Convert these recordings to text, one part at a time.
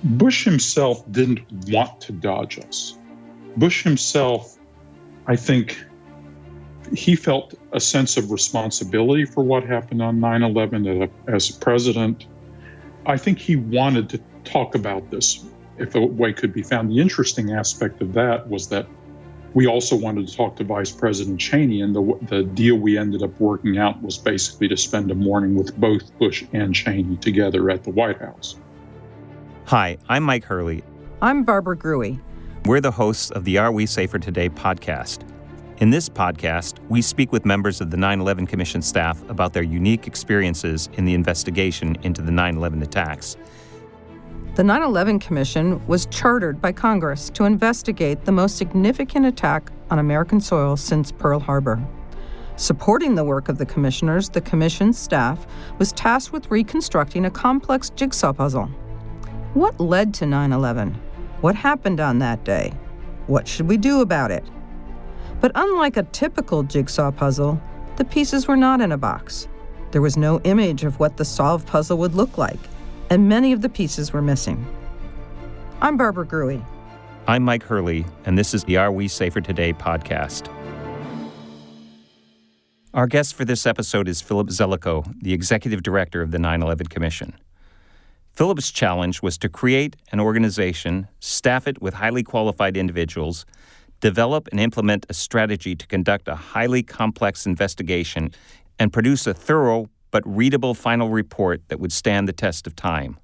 Bush himself didn't want to dodge us. Bush himself, I think, he felt a sense of responsibility for what happened on 9/11 as a president. I think he wanted to talk about this if a way could be found. The interesting aspect of that was that we also wanted to talk to Vice President Cheney, and the deal we ended up working out was basically to spend a morning with both Bush and Cheney together at the White House. Hi, I'm Mike Hurley. I'm Barbara Gruey. We're the hosts of the Are We Safer Today podcast. In this podcast, we speak with members of the 9/11 Commission staff about their unique experiences in the investigation into the 9/11 attacks. The 9/11 Commission was chartered by Congress to investigate the most significant attack on American soil since Pearl Harbor. Supporting the work of the commissioners, the commission's staff was tasked with reconstructing a complex jigsaw puzzle. What led to 9/11? What happened on that day? What should we do about it? But unlike a typical jigsaw puzzle, the pieces were not in a box. There was no image of what the solved puzzle would look like, and many of the pieces were missing. I'm Barbara Gruey. I'm Mike Hurley, and this is the Are We Safer Today podcast. Our guest for this episode is Philip Zelikow, the executive director of the 9/11 Commission. Philip's challenge was to create an organization, staff it with highly qualified individuals, develop and implement a strategy to conduct a highly complex investigation, and produce a thorough but readable final report that would stand the test of time.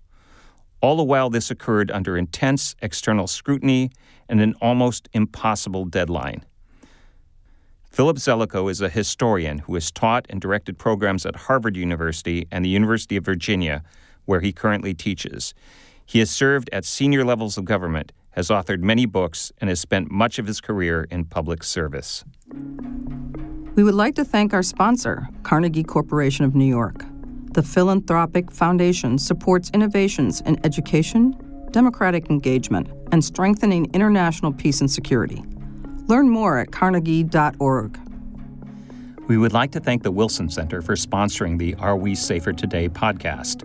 All the while, this occurred under intense external scrutiny and an almost impossible deadline. Philip Zelikow is a historian who has taught and directed programs at Harvard University and the University of Virginia, where he currently teaches. He has served at senior levels of government, has authored many books, and has spent much of his career in public service. We would like to thank our sponsor, Carnegie Corporation of New York. The philanthropic foundation supports innovations in education, democratic engagement, and strengthening international peace and security. Learn more at carnegie.org. We would like to thank the Wilson Center for sponsoring the Are We Safer Today podcast.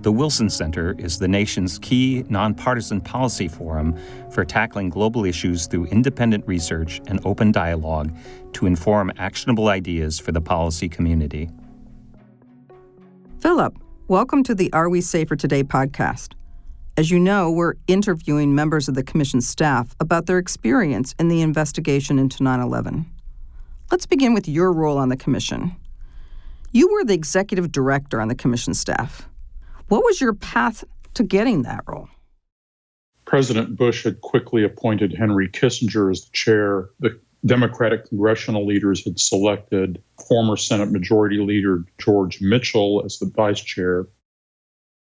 The Wilson Center is the nation's key nonpartisan policy forum for tackling global issues through independent research and open dialogue to inform actionable ideas for the policy community. Philip, welcome to the Are We Safer Today podcast. As you know, we're interviewing members of the Commission staff about their experience in the investigation into 9/11. Let's begin with your role on the Commission. You were the executive director on the Commission staff. What was your path to getting that role? President Bush had quickly appointed Henry Kissinger as the chair. The Democratic congressional leaders had selected former Senate Majority Leader George Mitchell as the vice chair.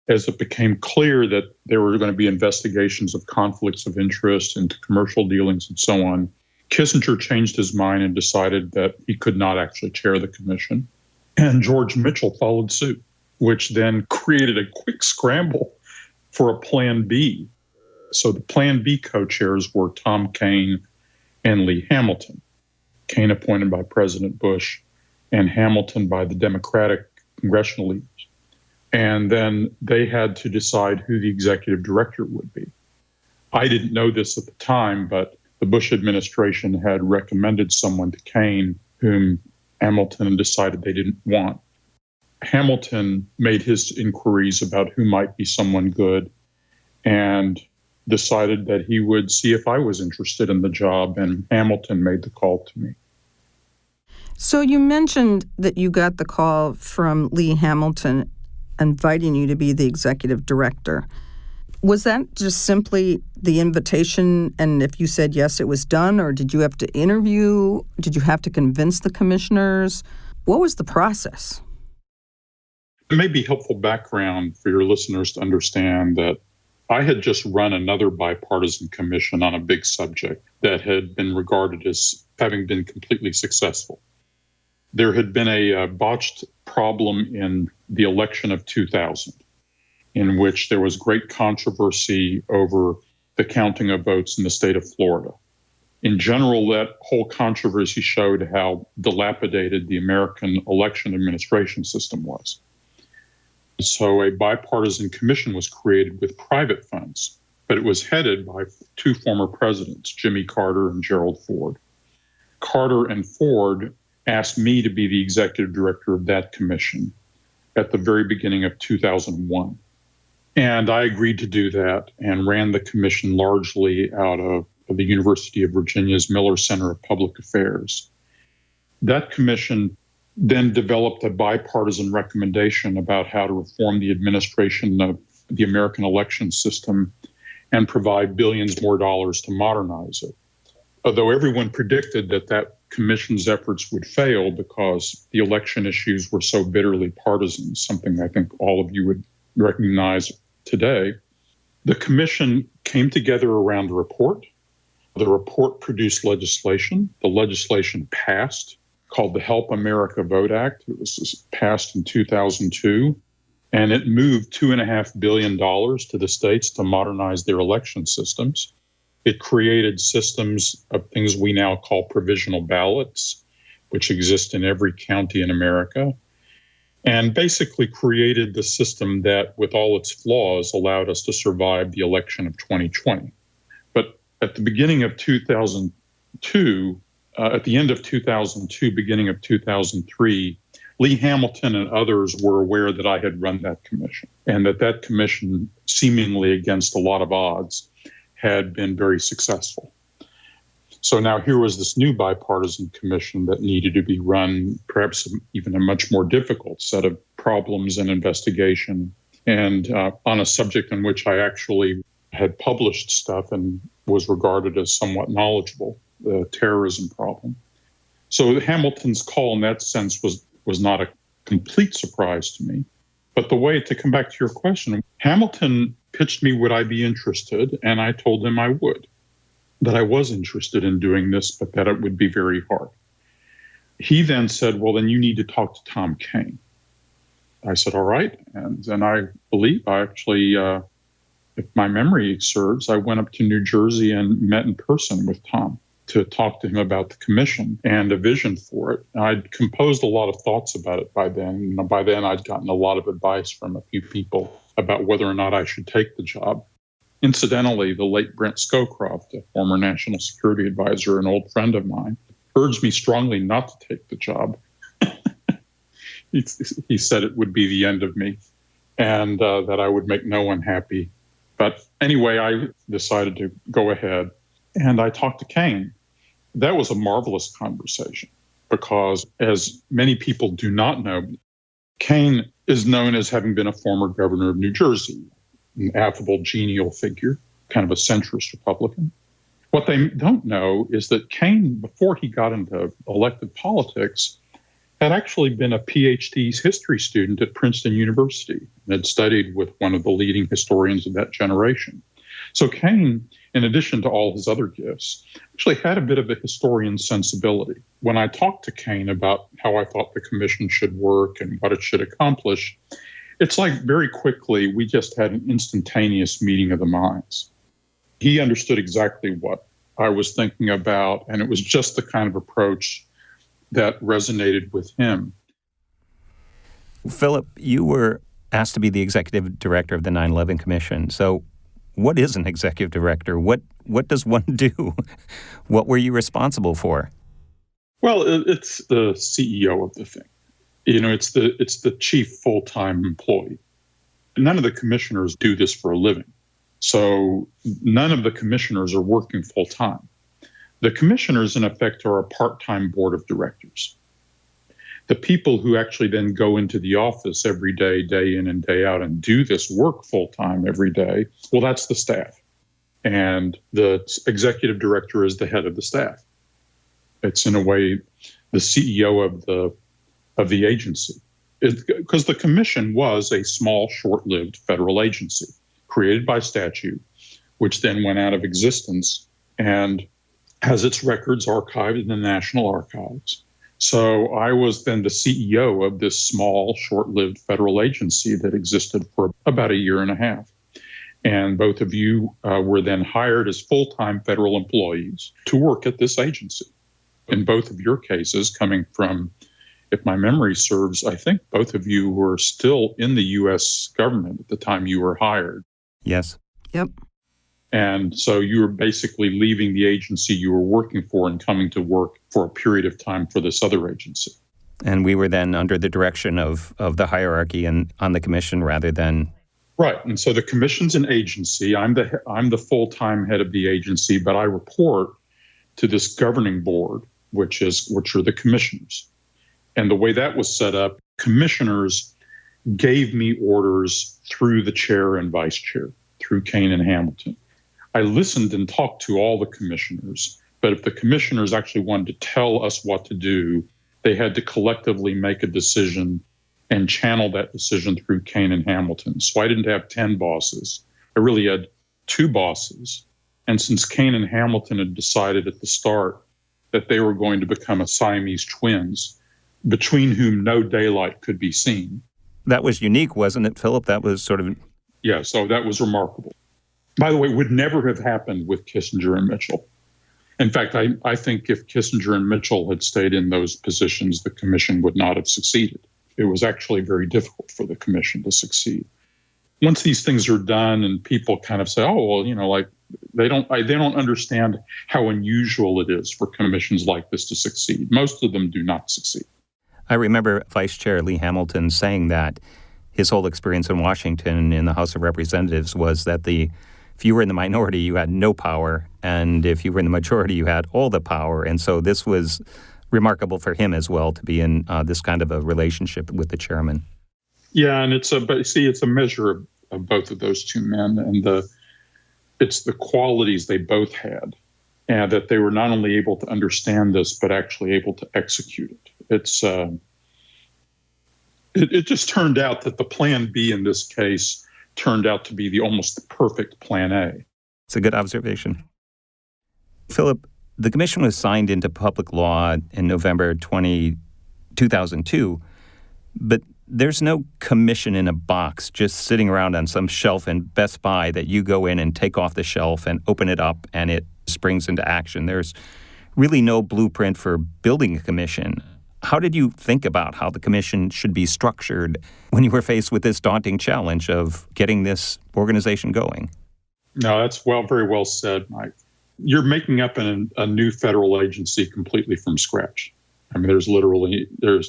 As it became clear that there were going to be investigations of conflicts of interest into commercial dealings and so on, Kissinger changed his mind and decided that he could not actually chair the commission. And George Mitchell followed suit, which then created a quick scramble for a Plan B. So the Plan B co-chairs were Tom Kean and Lee Hamilton. Kean appointed by President Bush and Hamilton by the Democratic congressional leaders. And then they had to decide who the executive director would be. I didn't know this at the time, but the Bush administration had recommended someone to Kean whom Hamilton decided they didn't want. Hamilton made his inquiries about who might be someone good and decided that he would see if I was interested in the job, and Hamilton made the call to me. So you mentioned that you got the call from Lee Hamilton inviting you to be the executive director. Was that just simply the invitation, and if you said yes, it was done, or did you have to interview? Did you have to convince the commissioners? What was the process? It may be helpful background for your listeners to understand that I had just run another bipartisan commission on a big subject that had been regarded as having been completely successful. There had been a botched problem in the election of 2000, in which there was great controversy over the counting of votes in the state of Florida. In general, that whole controversy showed how dilapidated the American election administration system was. So a bipartisan commission was created with private funds, but it was headed by two former presidents, Jimmy Carter and Gerald Ford. Carter and Ford asked me to be the executive director of that commission at the very beginning of 2001. And I agreed to do that and ran the commission largely out of the University of Virginia's Miller Center of Public Affairs. That commission then developed a bipartisan recommendation about how to reform the administration of the American election system and provide billions more dollars to modernize it. Although everyone predicted that that commission's efforts would fail because the election issues were so bitterly partisan, something I think all of you would recognize today, the commission came together around a report. The report produced legislation. The legislation passed, called the Help America Vote Act. It was passed in 2002, and it moved $2.5 billion to the states to modernize their election systems. It created systems of things we now call provisional ballots, which exist in every county in America, and basically created the system that, with all its flaws, allowed us to survive the election of 2020. But at the beginning of 2002, at the end of 2002, beginning of 2003, Lee Hamilton and others were aware that I had run that commission, and that commission, seemingly against a lot of odds, had been very successful. So now here was this new bipartisan commission that needed to be run, perhaps even a much more difficult set of problems and investigation, and on a subject in which I actually had published stuff and was regarded as somewhat knowledgeable, the terrorism problem. So Hamilton's call in that sense was not a complete surprise to me. But the way, to come back to your question, Hamilton pitched me, would I be interested? And I told him I would, that I was interested in doing this, but that it would be very hard. He then said, well, then you need to talk to Tom Kean. I said, all right. And then I believe I actually, if my memory serves, I went up to New Jersey and met in person with Tom to talk to him about the commission and a vision for it. I'd composed a lot of thoughts about it by then. By then, I'd gotten a lot of advice from a few people about whether or not I should take the job. Incidentally, the late Brent Scowcroft, a former national security advisor, an old friend of mine, urged me strongly not to take the job. He said it would be the end of me and that I would make no one happy. But anyway, I decided to go ahead. And I talked to Kean. That was a marvelous conversation because, as many people do not know, Kean is known as having been a former governor of New Jersey, an affable, genial figure, kind of a centrist Republican. What they don't know is that Kean, before he got into elected politics, had actually been a PhD history student at Princeton University and had studied with one of the leading historians of that generation. So Kean, in addition to all his other gifts, actually had a bit of a historian sensibility. When I talked to Kean about how I thought the commission should work and what it should accomplish, it's like very quickly we just had an instantaneous meeting of the minds. He understood exactly what I was thinking about, and it was just the kind of approach that resonated with him. Philip, you were asked to be the executive director of the 9/11 Commission. So what is an executive director? What does one do? What were you responsible for? Well, it's the CEO of the thing. You know, it's the chief full-time employee. None of the commissioners do this for a living. So none of the commissioners are working full-time. The commissioners, in effect, are a part-time board of directors. The people who actually then go into the office every day, day in and day out, and do this work full-time every day, well, that's the staff. And the executive director is the head of the staff. It's, in a way, the CEO of the agency. Because the commission was a small, short-lived federal agency created by statute, which then went out of existence and has its records archived in the National Archives. So I was then the CEO of this small, short-lived federal agency that existed for about a year and a half. And both of you were then hired as full-time federal employees to work at this agency. In both of your cases, coming from if my memory serves, I think both of you were still in the U.S. government at the time you were hired. Yes. Yep. And so you were basically leaving the agency you were working for and coming to work for a period of time for this other agency. And we were then under the direction of the hierarchy and on the commission rather than... Right. And so the commission's an agency. I'm the full-time head of the agency, but I report to this governing board, which are the commissioners. And the way that was set up, commissioners gave me orders through the chair and vice chair, through Kane and Hamilton. I listened and talked to all the commissioners, but if the commissioners actually wanted to tell us what to do, they had to collectively make a decision and channel that decision through Kane and Hamilton. So I didn't have 10 bosses. I really had 2 bosses. And since Kane and Hamilton had decided at the start that they were going to become a Siamese twins, between whom no daylight could be seen. That was unique, wasn't it, Philip? That was sort of... Yeah, so that was remarkable. By the way, it would never have happened with Kissinger and Mitchell. In fact, I think if Kissinger and Mitchell had stayed in those positions, the commission would not have succeeded. It was actually very difficult for the commission to succeed. Once these things are done and people kind of say, oh, well, like they don't understand how unusual it is for commissions like this to succeed. Most of them do not succeed. I remember Vice Chair Lee Hamilton saying that his whole experience in Washington in the House of Representatives was that if you were in the minority, you had no power, and if you were in the majority, you had all the power. And so this was remarkable for him as well to be in this kind of a relationship with the chairman. Yeah, and it's a measure of both of those two men, and it's the qualities they both had, and that they were not only able to understand this, but actually able to execute it. It just turned out that the plan B in this case turned out to be the almost perfect plan A. It's a good observation. Philip, the commission was signed into public law in November 2002, but there's no commission in a box just sitting around on some shelf in Best Buy that you go in and take off the shelf and open it up and it springs into action. There's really no blueprint for building a commission. How did you think about how the commission should be structured when you were faced with this daunting challenge of getting this organization going? No, that's very well said, Mike. You're making up a new federal agency completely from scratch. I mean, there's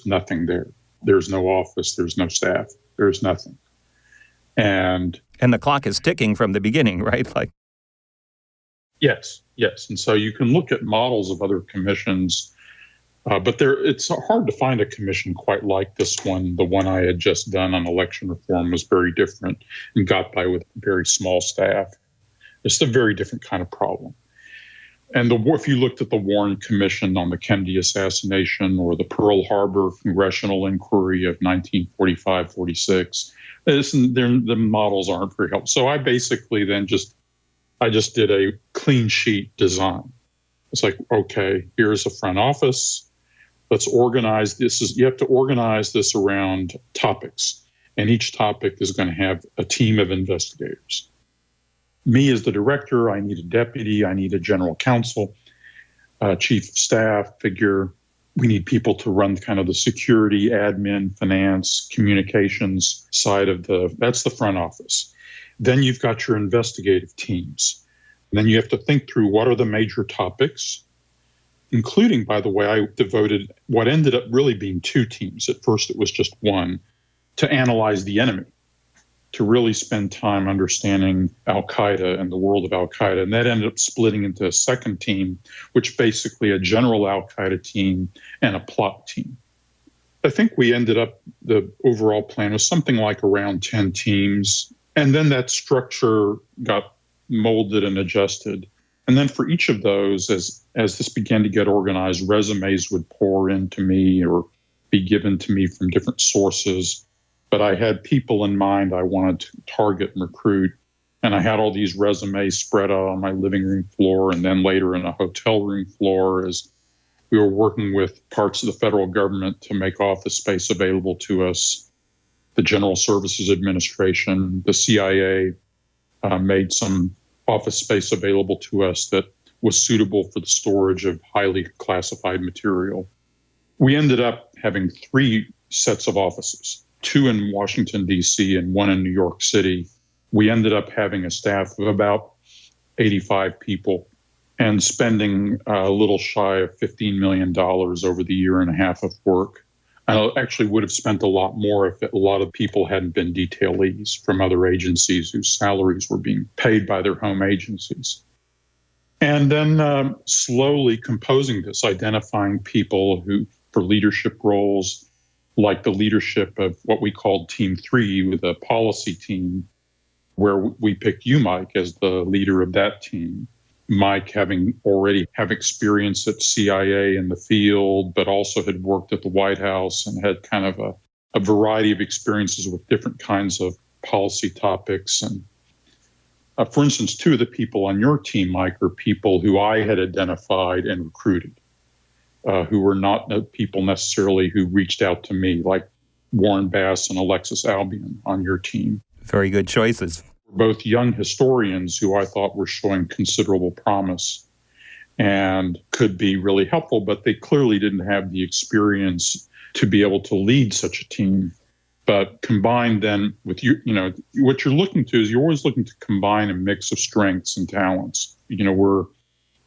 nothing there. There's no office, there's no staff, there's nothing. And the clock is ticking from the beginning, right? Yes. And so you can look at models of other commissions, but it's hard to find a commission quite like this one. The one I had just done on election reform was very different and got by with very small staff. It's a very different kind of problem. And if you looked at the Warren Commission on the Kennedy assassination or the Pearl Harbor congressional inquiry of 1945-46, the models aren't very helpful. So I basically then just did a clean sheet design. It's like, okay, here's a front office. Let's organize this. You have to organize this around topics, and each topic is going to have a team of investigators. Me as the director, I need a deputy, I need a general counsel, chief of staff figure. We need people to run kind of the security, admin, finance, communications side of that's the front office. Then you've got your investigative teams. And then you have to think through what are the major topics, including, by the way, I devoted what ended up really being 2 teams. At first it was just one, to analyze the enemy, to really spend time understanding Al-Qaeda and the world of Al-Qaeda. And that ended up splitting into a second team, which basically a general Al-Qaeda team and a plot team. I think we ended up, the overall plan was something like around 10 teams. And then that structure got molded and adjusted. And then for each of those, as this began to get organized, resumes would pour into me or be given to me from different sources. But I had people in mind I wanted to target and recruit. And I had all these resumes spread out on my living room floor and then later in a hotel room floor as we were working with parts of the federal government to make office space available to us. The General Services Administration, the CIA made some office space available to us that was suitable for the storage of highly classified material. We ended up having 3 sets of offices, 2 in Washington, D.C., and 1 in New York City. We ended up having a staff of about 85 people and spending a little shy of $15 million over the year and a half of work. I actually would have spent a lot more if a lot of people hadn't been detailees from other agencies whose salaries were being paid by their home agencies. And then slowly composing this, identifying people who, for leadership roles, like the leadership of what we called Team 3 with a policy team, where we picked you, Mike, as the leader of that team. Mike already have experience at CIA in the field, but also had worked at the White House and had kind of a variety of experiences with different kinds of policy topics. And for instance, 2 of the people on your team, Mike, are people who I had identified and recruited, who were not people necessarily who reached out to me, like Warren Bass and Alexis Albion on your team. Very good choices. Both young historians who I thought were showing considerable promise and could be really helpful, but they clearly didn't have the experience to be able to lead such a team. But combined then with what you're looking to is you're always looking to combine a mix of strengths and talents. We're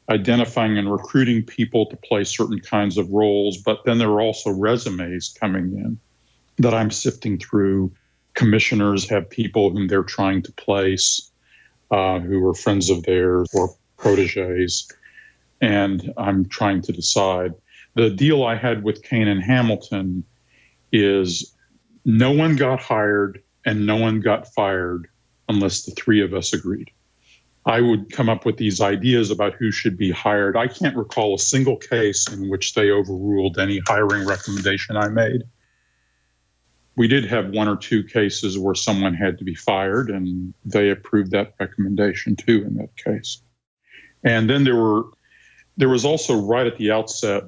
identifying and recruiting people to play certain kinds of roles, but then there are also resumes coming in that I'm sifting through. Commissioners have people whom they're trying to place who are friends of theirs or proteges, and I'm trying to decide. The deal I had with Kane and Hamilton is no one got hired and no one got fired unless the 3 of us agreed. I would come up with these ideas about who should be hired. I can't recall a single case in which they overruled any hiring recommendation I made. We did have 1 or 2 cases where someone had to be fired, and they approved that recommendation too in that case. And then there was also right at the outset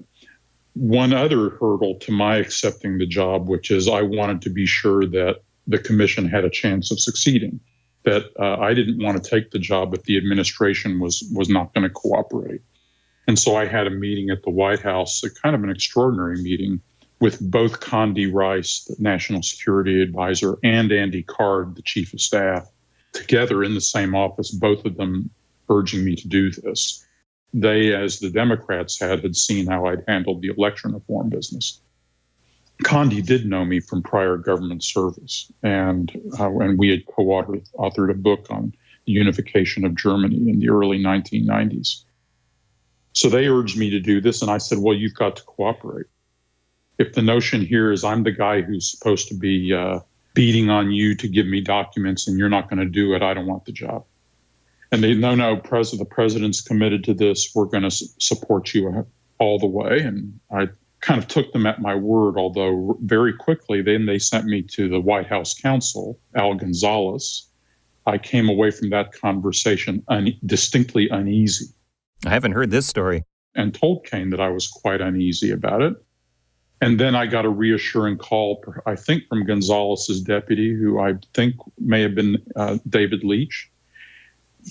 one other hurdle to my accepting the job, which is I wanted to be sure that the commission had a chance of succeeding, that I didn't want to take the job if the administration was not going to cooperate. And so I had a meeting at the White House, a kind of an extraordinary meeting, with both Condi Rice, the National Security Advisor, and Andy Card, the Chief of Staff, together in the same office, both of them urging me to do this. They, as the Democrats had seen how I'd handled the election reform business. Condi did know me from prior government service, and we had co-authored a book on the unification of Germany in the early 1990s. So they urged me to do this, and I said, well, you've got to cooperate. If the notion here is I'm the guy who's supposed to be beating on you to give me documents and you're not going to do it, I don't want the job. And they, no, the president's committed to this. We're going to support you all the way. And I kind of took them at my word, although very quickly then they sent me to the White House counsel, Al Gonzalez. I came away from that conversation distinctly uneasy. I haven't heard this story. And told Kane that I was quite uneasy about it. And then I got a reassuring call, I think, from Gonzalez's deputy, who I think may have been David Leach.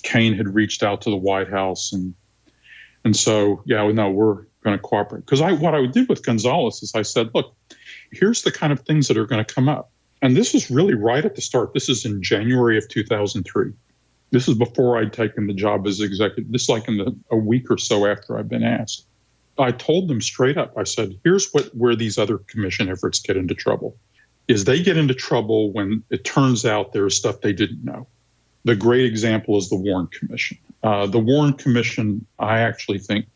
Kane had reached out to the White House. And so, we're going to cooperate. Because what I did with Gonzalez is I said, look, here's the kind of things that are going to come up. And this is really right at the start. This is in January of 2003. This is before I'd taken the job as executive. This is like a week or so after I'd been asked. I told them straight up, I said, here's where these other commission efforts get into trouble, is they get into trouble when it turns out there's stuff they didn't know. The great example is the Warren Commission. The Warren Commission, I actually think,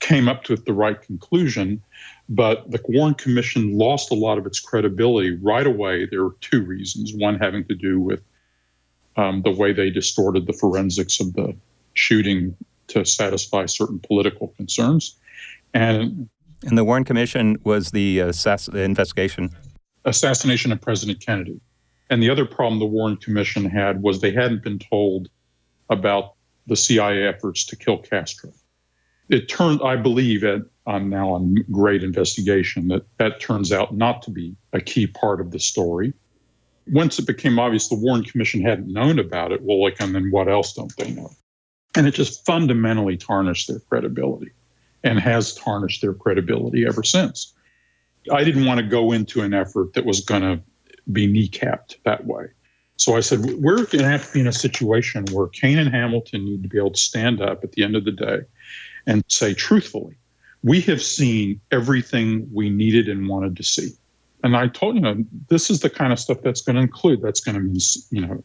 came up with the right conclusion, but the Warren Commission lost a lot of its credibility right away. There were 2 reasons, one having to do with the way they distorted the forensics of the shooting to satisfy certain political concerns. And the Warren Commission was the investigation. Assassination of President Kennedy. And the other problem the Warren Commission had was they hadn't been told about the CIA efforts to kill Castro. It turned, I believe, now on great investigation, that turns out not to be a key part of the story. Once it became obvious the Warren Commission hadn't known about it, and then what else don't they know? And it just fundamentally tarnished their credibility and has tarnished their credibility ever since. I didn't want to go into an effort that was going to be kneecapped that way. So I said, we're going to have to be in a situation where Kane and Hamilton need to be able to stand up at the end of the day and say truthfully, we have seen everything we needed and wanted to see. And I told this is the kind of stuff that's going to include. That's going to mean,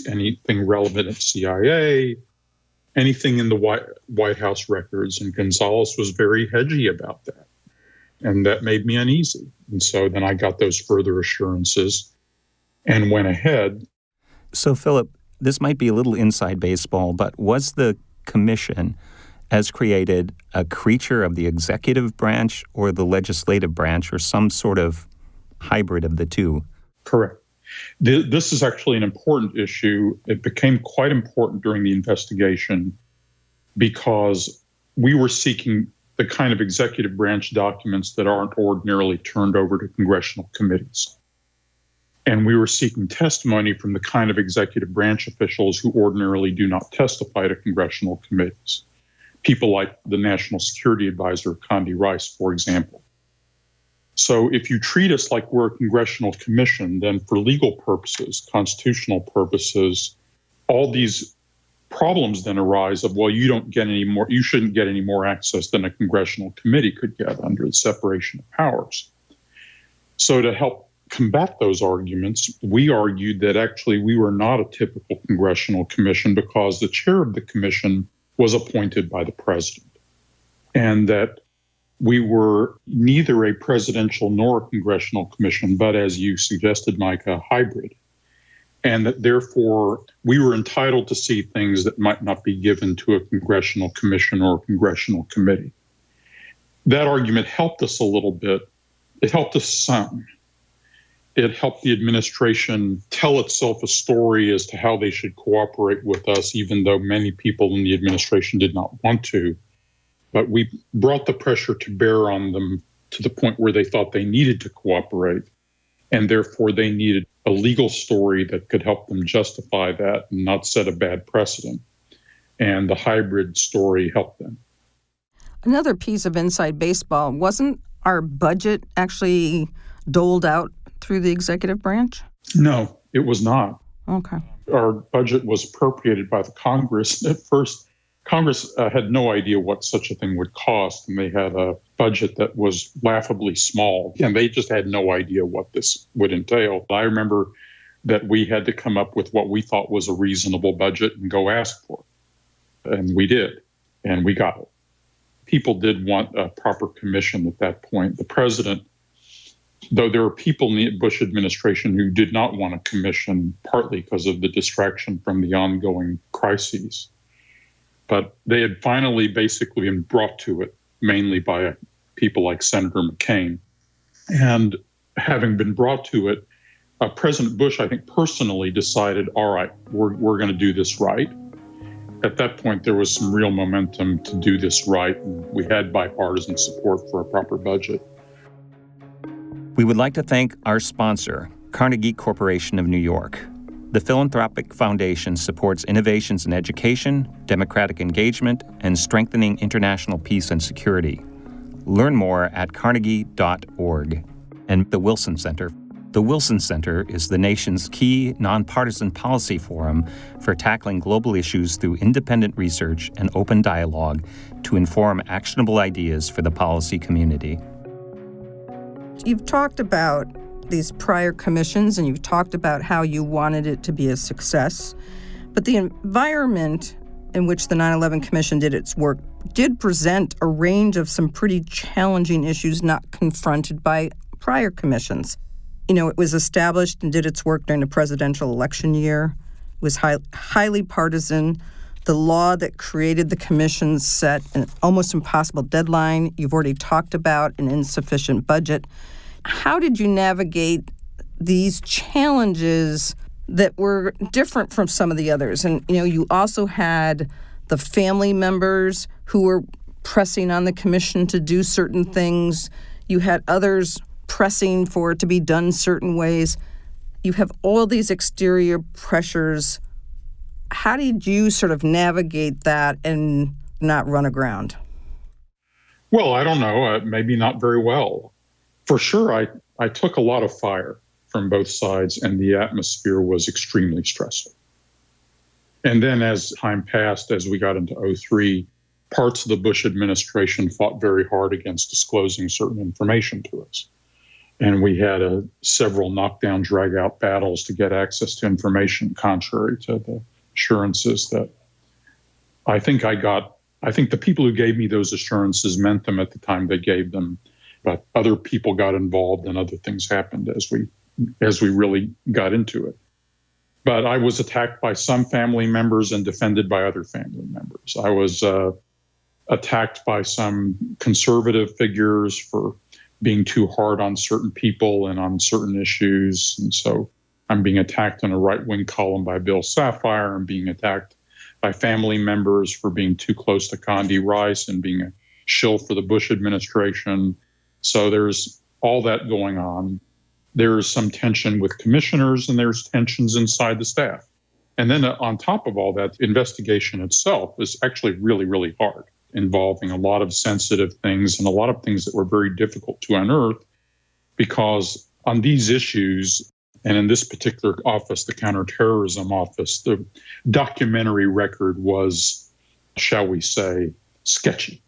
anything relevant at CIA, anything in the White House records. And Gonzales was very hedgy about that. And that made me uneasy. And so then I got those further assurances and went ahead. So, Philip, this might be a little inside baseball, but was the commission as created a creature of the executive branch or the legislative branch or some sort of hybrid of the two? Correct. This is actually an important issue. It became quite important during the investigation because we were seeking the kind of executive branch documents that aren't ordinarily turned over to congressional committees. And we were seeking testimony from the kind of executive branch officials who ordinarily do not testify to congressional committees. People like the National Security Advisor, Condi Rice, for example. So if you treat us like we're a congressional commission, then for legal purposes, constitutional purposes, all these problems then arise of, well, you shouldn't get any more access than a congressional committee could get under the separation of powers. So to help combat those arguments, we argued that actually we were not a typical congressional commission because the chair of the commission was appointed by the president, and that we were neither a presidential nor a congressional commission, but as you suggested, Mike, a hybrid. And that therefore we were entitled to see things that might not be given to a congressional commission or a congressional committee. That argument helped us a little bit. It helped us some. It helped the administration tell itself a story as to how they should cooperate with us, even though many people in the administration did not want to. But we brought the pressure to bear on them to the point where they thought they needed to cooperate, and therefore they needed a legal story that could help them justify that and not set a bad precedent. And the hybrid story helped them. Another piece of inside baseball, wasn't our budget actually doled out through the executive branch? No, it was not. Okay. Our budget was appropriated by the Congress. At first, Congress had no idea what such a thing would cost, and they had a budget that was laughably small, and they just had no idea what this would entail. I remember that we had to come up with what we thought was a reasonable budget and go ask for it, and we did, and we got it. People did want a proper commission at that point. The president, though there were people in the Bush administration who did not want a commission, partly because of the distraction from the ongoing crises. But they had finally basically been brought to it, mainly by people like Senator McCain. And having been brought to it, President Bush, I think, personally decided, all right, we're going to do this right. At that point, there was some real momentum to do this right. And we had bipartisan support for a proper budget. We would like to thank our sponsor, Carnegie Corporation of New York. The Philanthropic Foundation supports innovations in education, democratic engagement, and strengthening international peace and security. Learn more at carnegie.org. And the Wilson Center. The Wilson Center is the nation's key nonpartisan policy forum for tackling global issues through independent research and open dialogue to inform actionable ideas for the policy community. You've talked about these prior commissions, and you've talked about how you wanted it to be a success. But the environment in which the 9/11 Commission did its work did present a range of some pretty challenging issues not confronted by prior commissions. It was established and did its work during the presidential election year. It was highly partisan. The law that created the commission set an almost impossible deadline. You've already talked about an insufficient budget. How did you navigate these challenges that were different from some of the others? And, you also had the family members who were pressing on the commission to do certain things. You had others pressing for it to be done certain ways. You have all these exterior pressures. How did you sort of navigate that and not run aground? Well, I don't know, maybe not very well. For sure, I took a lot of fire from both sides, and the atmosphere was extremely stressful. And then as time passed, as we got into 2003, parts of the Bush administration fought very hard against disclosing certain information to us. And we had several knockdown, drag-out battles to get access to information, contrary to the assurances that I think the people who gave me those assurances meant them at the time they gave them, but other people got involved and other things happened as we really got into it. But I was attacked by some family members and defended by other family members. I was attacked by some conservative figures for being too hard on certain people and on certain issues. And so I'm being attacked in a right-wing column by Bill Sapphire. I'm being attacked by family members for being too close to Condi Rice and being a shill for the Bush administration. So there's all that going on. There's some tension with commissioners and there's tensions inside the staff. And then on top of all that, the investigation itself is actually really, really hard, involving a lot of sensitive things and a lot of things that were very difficult to unearth, because on these issues, and in this particular office, the counterterrorism office, the documentary record was, shall we say, sketchy.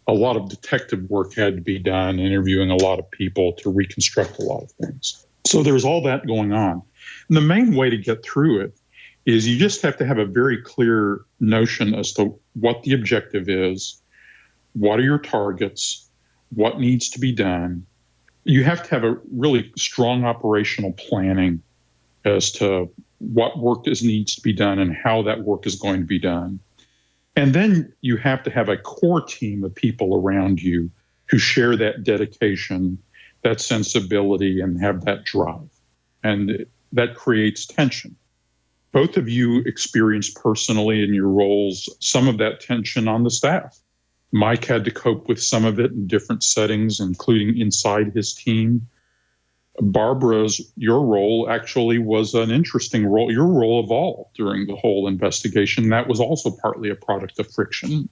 A lot of detective work had to be done, interviewing a lot of people to reconstruct a lot of things. So there's all that going on. And the main way to get through it is you just have to have a very clear notion as to what the objective is, what are your targets, what needs to be done. You have to have a really strong operational planning as to what work needs to be done and how that work is going to be done. And then you have to have a core team of people around you who share that dedication, that sensibility, and have that drive. And that creates tension. Both of you experienced personally in your roles some of that tension on the staff. Mike had to cope with some of it in different settings, including inside his team. Your role actually was an interesting role. Your role evolved during the whole investigation. That was also partly a product of friction.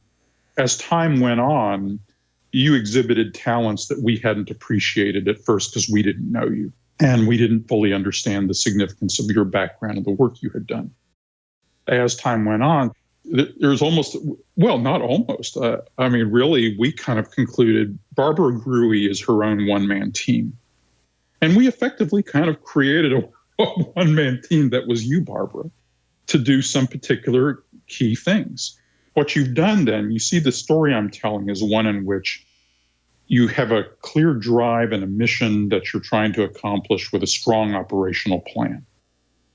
As time went on, you exhibited talents that we hadn't appreciated at first because we didn't know you. And we didn't fully understand the significance of your background and the work you had done. As time went on, there's really, we kind of concluded Barbara Gruey is her own one-man team. And we effectively kind of created a one-man team that was you, Barbara, to do some particular key things. What you've done then, you see the story I'm telling is one in which you have a clear drive and a mission that you're trying to accomplish with a strong operational plan.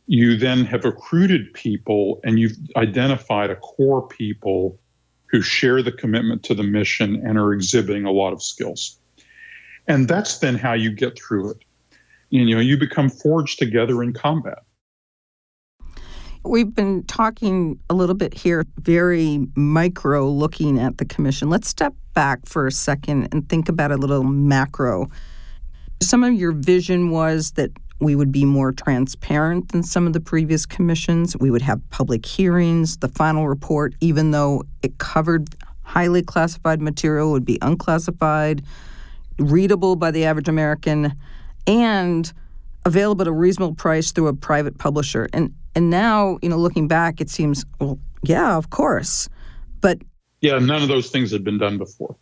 You then have recruited people and you've identified a core people who share the commitment to the mission and are exhibiting a lot of skills. And that's then how you get through it. You become forged together in combat. We've been talking a little bit here, very micro looking at the commission. Let's step back for a second and think about a little macro. Some of your vision was that we would be more transparent than some of the previous commissions. We would have public hearings. The final report, even though it covered highly classified material, would be unclassified, readable by the average American, and available at a reasonable price through a private publisher. And now, looking back, it seems, well, yeah, of course. But yeah, none of those things had been done before.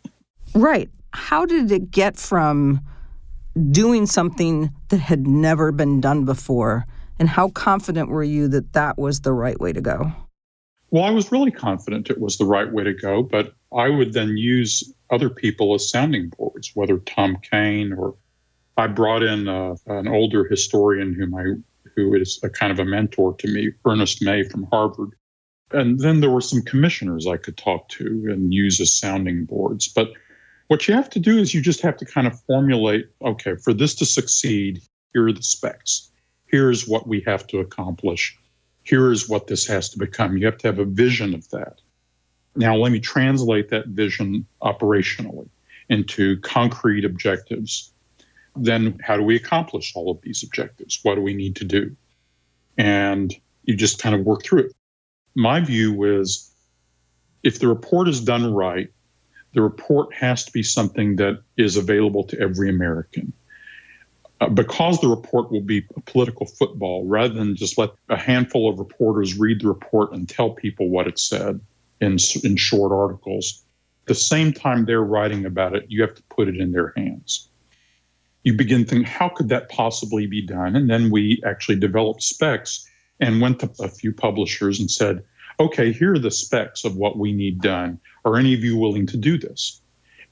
Right. How did it get from doing something that had never been done before? And how confident were you that that was the right way to go? Well, I was really confident it was the right way to go, but I would then use other people as sounding boards, whether Tom Kane or I brought in an older historian who is a kind of a mentor to me, Ernest May from Harvard. And then there were some commissioners I could talk to and use as sounding boards. But what you have to do is you just have to kind of formulate, okay, for this to succeed, here are the specs. Here's what we have to accomplish. Here is what this has to become. You have to have a vision of that. Now, let me translate that vision operationally into concrete objectives. Then how do we accomplish all of these objectives? What do we need to do? And you just kind of work through it. My view is if the report is done right, the report has to be something that is available to every American. because the report will be a political football, rather than just let a handful of reporters read the report and tell people what it said in short articles. At the same time they're writing about it, you have to put it in their hands. You begin thinking, how could that possibly be done? And then we actually developed specs and went to a few publishers and said, okay, here are the specs of what we need done. Are any of you willing to do this?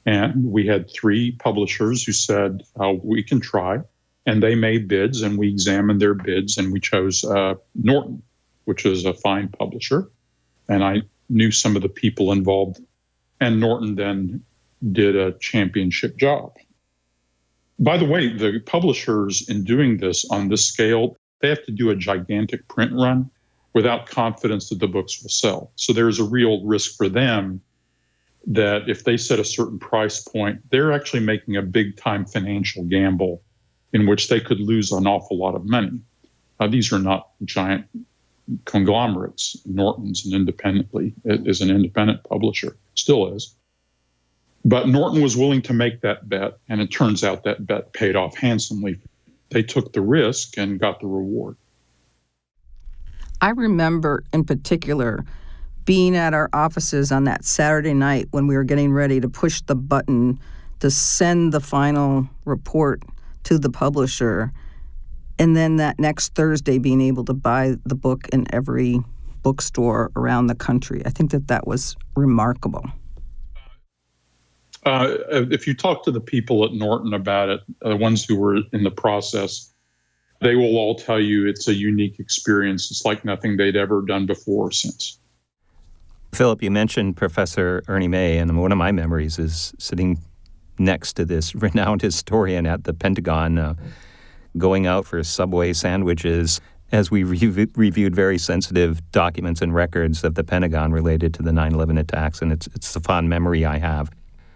And we had 3 publishers who said, we can try. And they made bids, and we examined their bids, and we chose Norton, which is a fine publisher. And I knew some of the people involved. And Norton then did a championship job. By the way, the publishers, in doing this on this scale, they have to do a gigantic print run without confidence that the books will sell. So there's a real risk for them that if they set a certain price point, they're actually making a big-time financial gamble in which they could lose an awful lot of money. These are not giant conglomerates. Norton's is an independent publisher, still is. But Norton was willing to make that bet, and it turns out that bet paid off handsomely. They took the risk and got the reward. I remember in particular being at our offices on that Saturday night when we were getting ready to push the button to send the final report to the publisher, and then that next Thursday being able to buy the book in every bookstore around the country. I think that was remarkable. If you talk to the people at Norton about it, the ones who were in the process, they will all tell you it's a unique experience. It's like nothing they'd ever done before or since. Philip, you mentioned Professor Ernie May, and one of my memories is sitting next to this renowned historian at the Pentagon, going out for Subway sandwiches as we reviewed very sensitive documents and records of the Pentagon related to the 9/11 attacks, and it's a fond memory I have.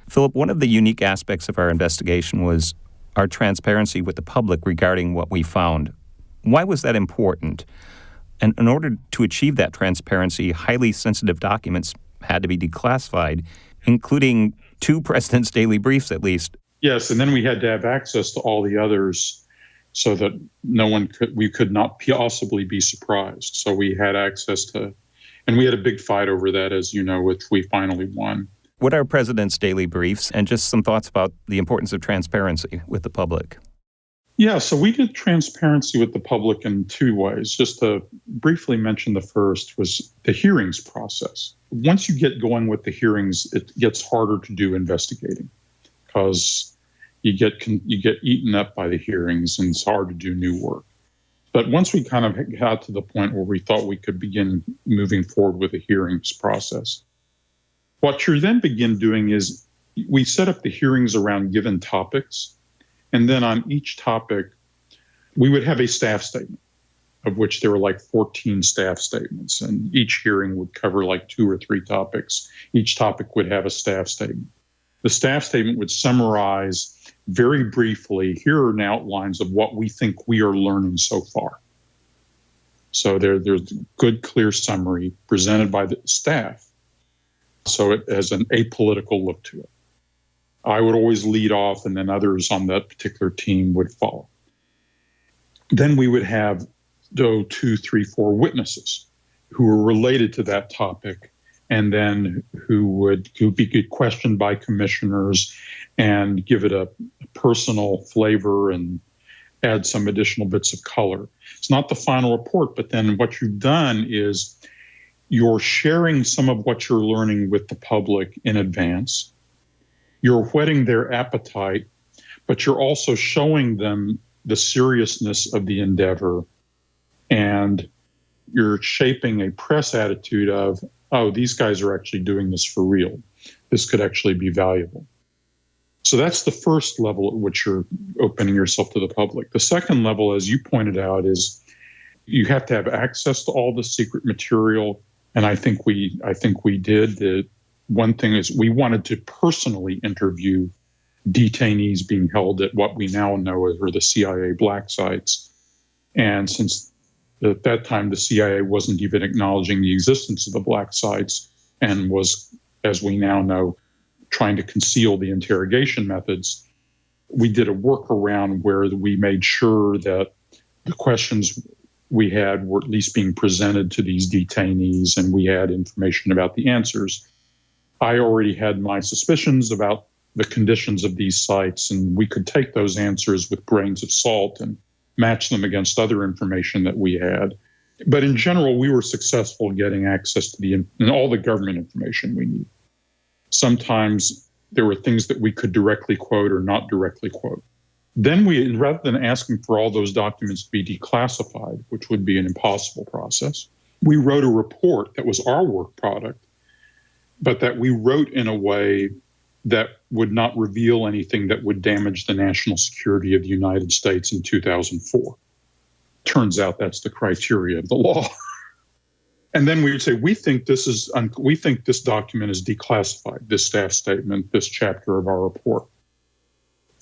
Philip, one of the unique aspects of our investigation was our transparency with the public regarding what we found. Why was that important? And in order to achieve that transparency, highly sensitive documents had to be declassified, including 2 president's daily briefs at least. Yes, and then we had to have access to all the others so that we could not possibly be surprised. So we had access to, and we had a big fight over that, as you know, which we finally won. What are president's daily briefs, and just some thoughts about the importance of transparency with the public? Yeah, so we did transparency with the public in 2 ways. Just to briefly mention, the first was the hearings process. Once you get going with the hearings, it gets harder to do investigating because you get eaten up by the hearings, and it's hard to do new work. But once we kind of got to the point where we thought we could begin moving forward with the hearings process, what you then begin doing is we set up the hearings around given topics. And then on each topic, we would have a staff statement, of which there were like 14 staff statements. And each hearing would cover like 2 or 3 topics. Each topic would have a staff statement. The staff statement would summarize very briefly, here are outlines of what we think we are learning so far. So there's a good, clear summary presented by the staff. So it has an apolitical look to it. I would always lead off, and then others on that particular team would follow. Then we would have 2, 3, 4 witnesses who were related to that topic, and then who be questioned by commissioners and give it a personal flavor and add some additional bits of color. It's not the final report, but then what you've done is you're sharing some of what you're learning with the public in advance. You're whetting their appetite, but you're also showing them the seriousness of the endeavor, and you're shaping a press attitude of, oh, these guys are actually doing this for real. This could actually be valuable. So that's the first level at which you're opening yourself to the public. The second level, as you pointed out, is you have to have access to all the secret material, and I think we did. The one thing is we wanted to personally interview detainees being held at what we now know are the CIA black sites. And since at that time the CIA wasn't even acknowledging the existence of the black sites and was, as we now know, trying to conceal the interrogation methods, we did a workaround where we made sure that the questions we had were at least being presented to these detainees, and we had information about the answers. I already had my suspicions about the conditions of these sites, and we could take those answers with grains of salt and match them against other information that we had. But in general, we were successful getting access to all the government information we need. Sometimes there were things that we could directly quote or not directly quote. Then rather than asking for all those documents to be declassified, which would be an impossible process, we wrote a report that was our work product, but that we wrote in a way that would not reveal anything that would damage the national security of the United States in 2004. Turns out that's the criteria of the law. And then we would say, we think this document is declassified, this staff statement, this chapter of our report.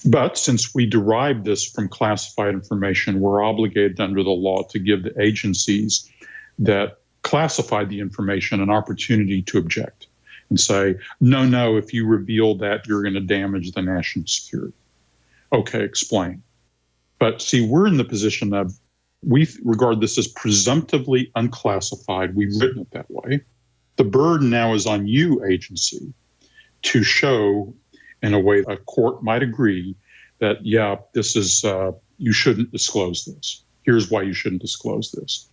But since we derived this from classified information, we're obligated under the law to give the agencies that classified the information an opportunity to object and say, no, if you reveal that, you're going to damage the national security. Okay, explain. But see, we're in the position of, we regard this as presumptively unclassified. We've written it that way. The burden now is on you, agency, to show in a way a court might agree that, yeah, this is, you shouldn't disclose this. Here's why you shouldn't disclose this.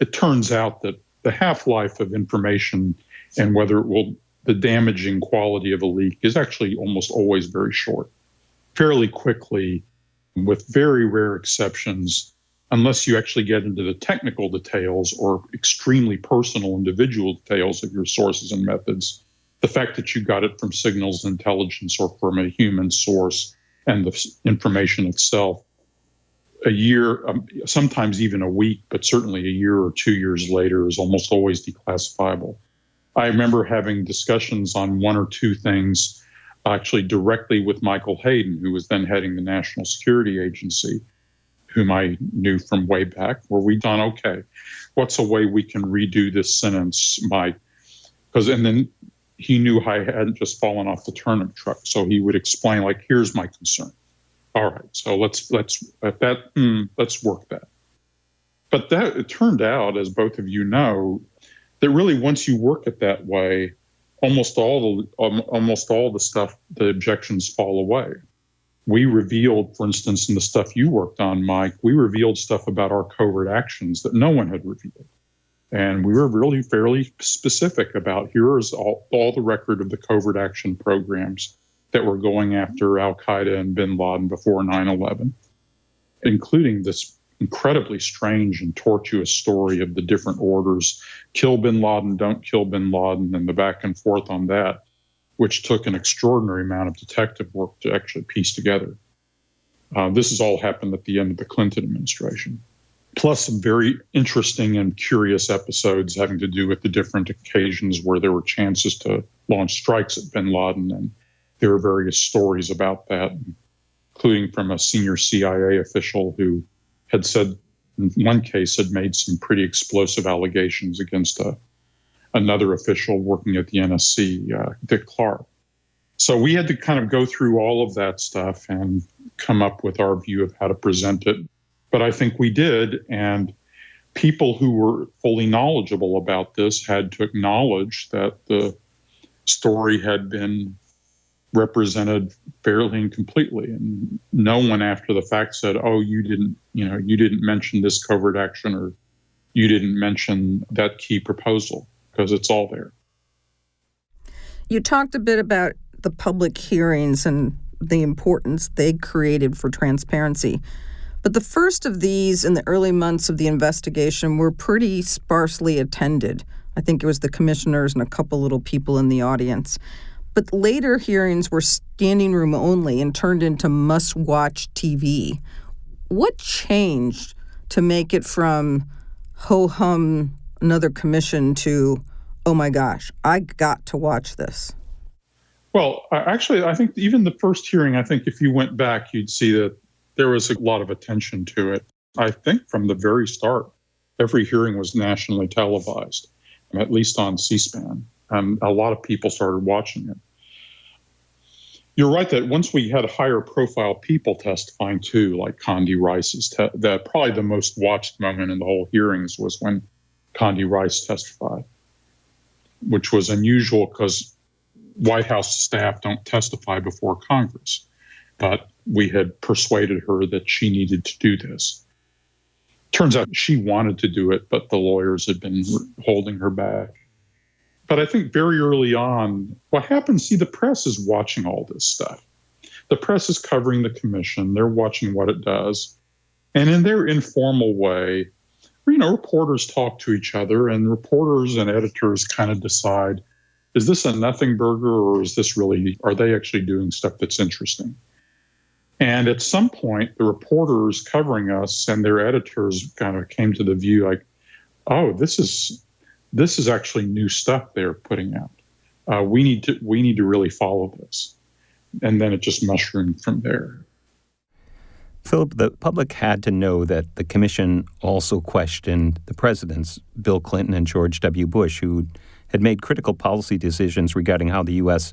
It turns out that the half-life of information and the damaging quality of a leak is actually almost always very short. Fairly quickly, with very rare exceptions, unless you actually get into the technical details or extremely personal individual details of your sources and methods, the fact that you got it from signals intelligence or from a human source and the information itself, a year, sometimes even a week, but certainly a year or 2 years later is almost always declassifiable. I remember having discussions on one or two things actually directly with Michael Hayden, who was then heading the National Security Agency, whom I knew from way back, where we thought, okay, what's a way we can redo this sentence, Mike? And then he knew I hadn't just fallen off the turnip truck, so he would explain, like, here's my concern. All right, so let's work that. But that it turned out, as both of you know, that really once you work it that way, almost all the stuff, the objections fall away. We revealed, for instance, in the stuff you worked on, Mike, we revealed stuff about our covert actions that no one had revealed. And we were really fairly specific about, here is all the record of the covert action programs that were going after al-Qaeda and bin Laden before 9/11, including this incredibly strange and tortuous story of the different orders, kill bin Laden, don't kill bin Laden, and the back and forth on that, which took an extraordinary amount of detective work to actually piece together. This has all happened at the end of the Clinton administration. Plus some very interesting and curious episodes having to do with the different occasions where there were chances to launch strikes at bin Laden. And there are various stories about that, including from a senior CIA official who had said, in one case, had made some pretty explosive allegations against another official working at the NSC, Dick Clark. So we had to kind of go through all of that stuff and come up with our view of how to present it. But I think we did, and people who were fully knowledgeable about this had to acknowledge that the story had been represented fairly and completely. And no one after the fact said, oh, you didn't mention this covert action, or you didn't mention that key proposal, because it's all there. You talked a bit about the public hearings and the importance they created for transparency. But the first of these in the early months of the investigation were pretty sparsely attended. I think it was the commissioners and a couple little people in the audience. But later hearings were standing room only and turned into must-watch TV. What changed to make it from ho-hum, another commission, to, oh my gosh, I got to watch this? Well, actually, I think even the first hearing, I think if you went back, you'd see that there was a lot of attention to it. I think from the very start, every hearing was nationally televised, at least on C-SPAN. A lot of people started watching it. You're right that once we had higher profile people testifying too, like Condi Rice's, that probably the most watched moment in the whole hearings was when Condi Rice testified, which was unusual because White House staff don't testify before Congress. But we had persuaded her that she needed to do this. Turns out she wanted to do it, but the lawyers had been holding her back. But I think very early on, what happens, the press is watching all this stuff. The press is covering the commission. They're watching what it does. And in their informal way, reporters talk to each other, and reporters and editors kind of decide, is this a nothing burger, or are they actually doing stuff that's interesting? And at some point, the reporters covering us and their editors kind of came to the view like, oh, this is actually new stuff they're putting out. We need to really follow this. And then it just mushroomed from there. Philip, the public had to know that the commission also questioned the presidents, Bill Clinton and George W. Bush, who had made critical policy decisions regarding how the U.S.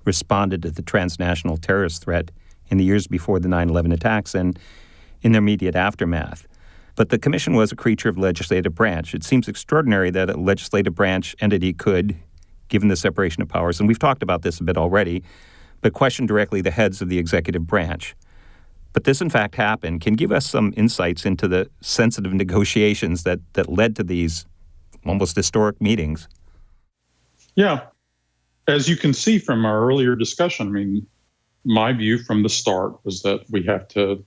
responded to the transnational terrorist threat in the years before the 9/11 attacks and in their immediate aftermath. But the commission was a creature of the legislative branch. It seems extraordinary that a legislative branch entity could, given the separation of powers, and we've talked about this a bit already, but question directly the heads of the executive branch. But this, in fact, happened. Can you give us some insights into the sensitive negotiations that led to these almost historic meetings? Yeah. As you can see from our earlier discussion, my view from the start was that we have to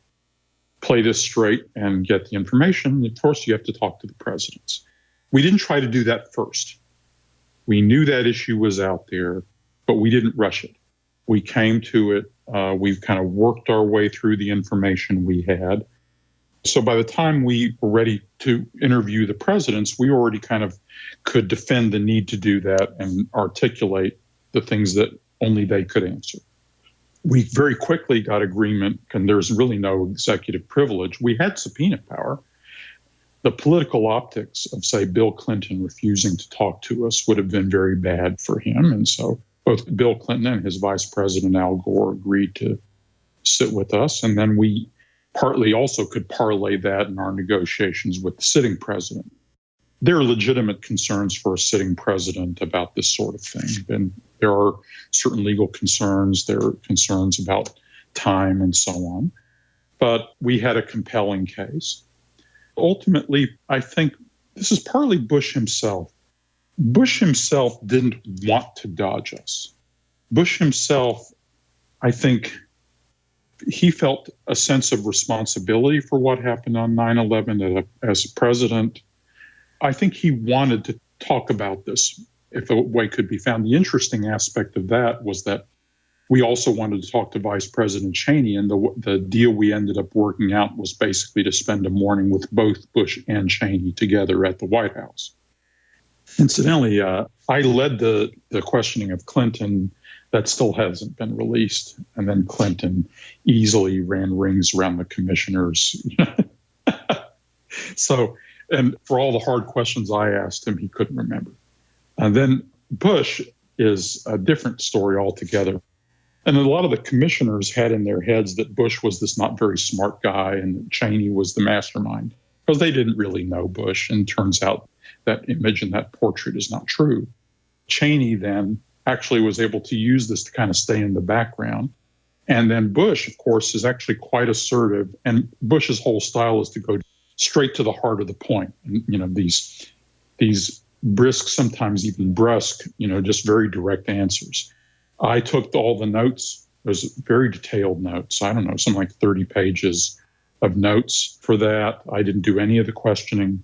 play this straight and get the information. Of course, you have to talk to the presidents. We didn't try to do that first. We knew that issue was out there, but we didn't rush it. We came to it. We've kind of worked our way through the information we had. So by the time we were ready to interview the presidents, we already kind of could defend the need to do that and articulate the things that only they could answer. We very quickly got agreement, and there's really no executive privilege. We had subpoena power. The political optics of, say, Bill Clinton refusing to talk to us would have been very bad for him. And so both Bill Clinton and his vice president, Al Gore, agreed to sit with us. And then we partly also could parlay that in our negotiations with the sitting president. There are legitimate concerns for a sitting president about this sort of thing. And there are certain legal concerns. There are concerns about time and so on. But we had a compelling case. Ultimately, I think this is partly Bush himself. Bush himself didn't want to dodge us. Bush himself, I think, he felt a sense of responsibility for what happened on 9/11 as a president. I think he wanted to talk about this if a way could be found. The interesting aspect of that was that we also wanted to talk to Vice President Cheney, and the deal we ended up working out was basically to spend a morning with both Bush and Cheney together at the White House. Incidentally, I led the questioning of Clinton. That still hasn't been released. And then Clinton easily ran rings around the commissioners. So, and for all the hard questions I asked him, he couldn't remember. And then Bush is a different story altogether. And a lot of the commissioners had in their heads that Bush was this not very smart guy and that Cheney was the mastermind, because they didn't really know Bush. And turns out that image and that portrait is not true. Cheney then actually was able to use this to kind of stay in the background. And then Bush, of course, is actually quite assertive. And Bush's whole style is to go straight to the heart of the point. And, these brisk, sometimes even brusque, just very direct answers. I took all the notes. It was very detailed notes. I don't know, something like 30 pages of notes for that. I didn't do any of the questioning.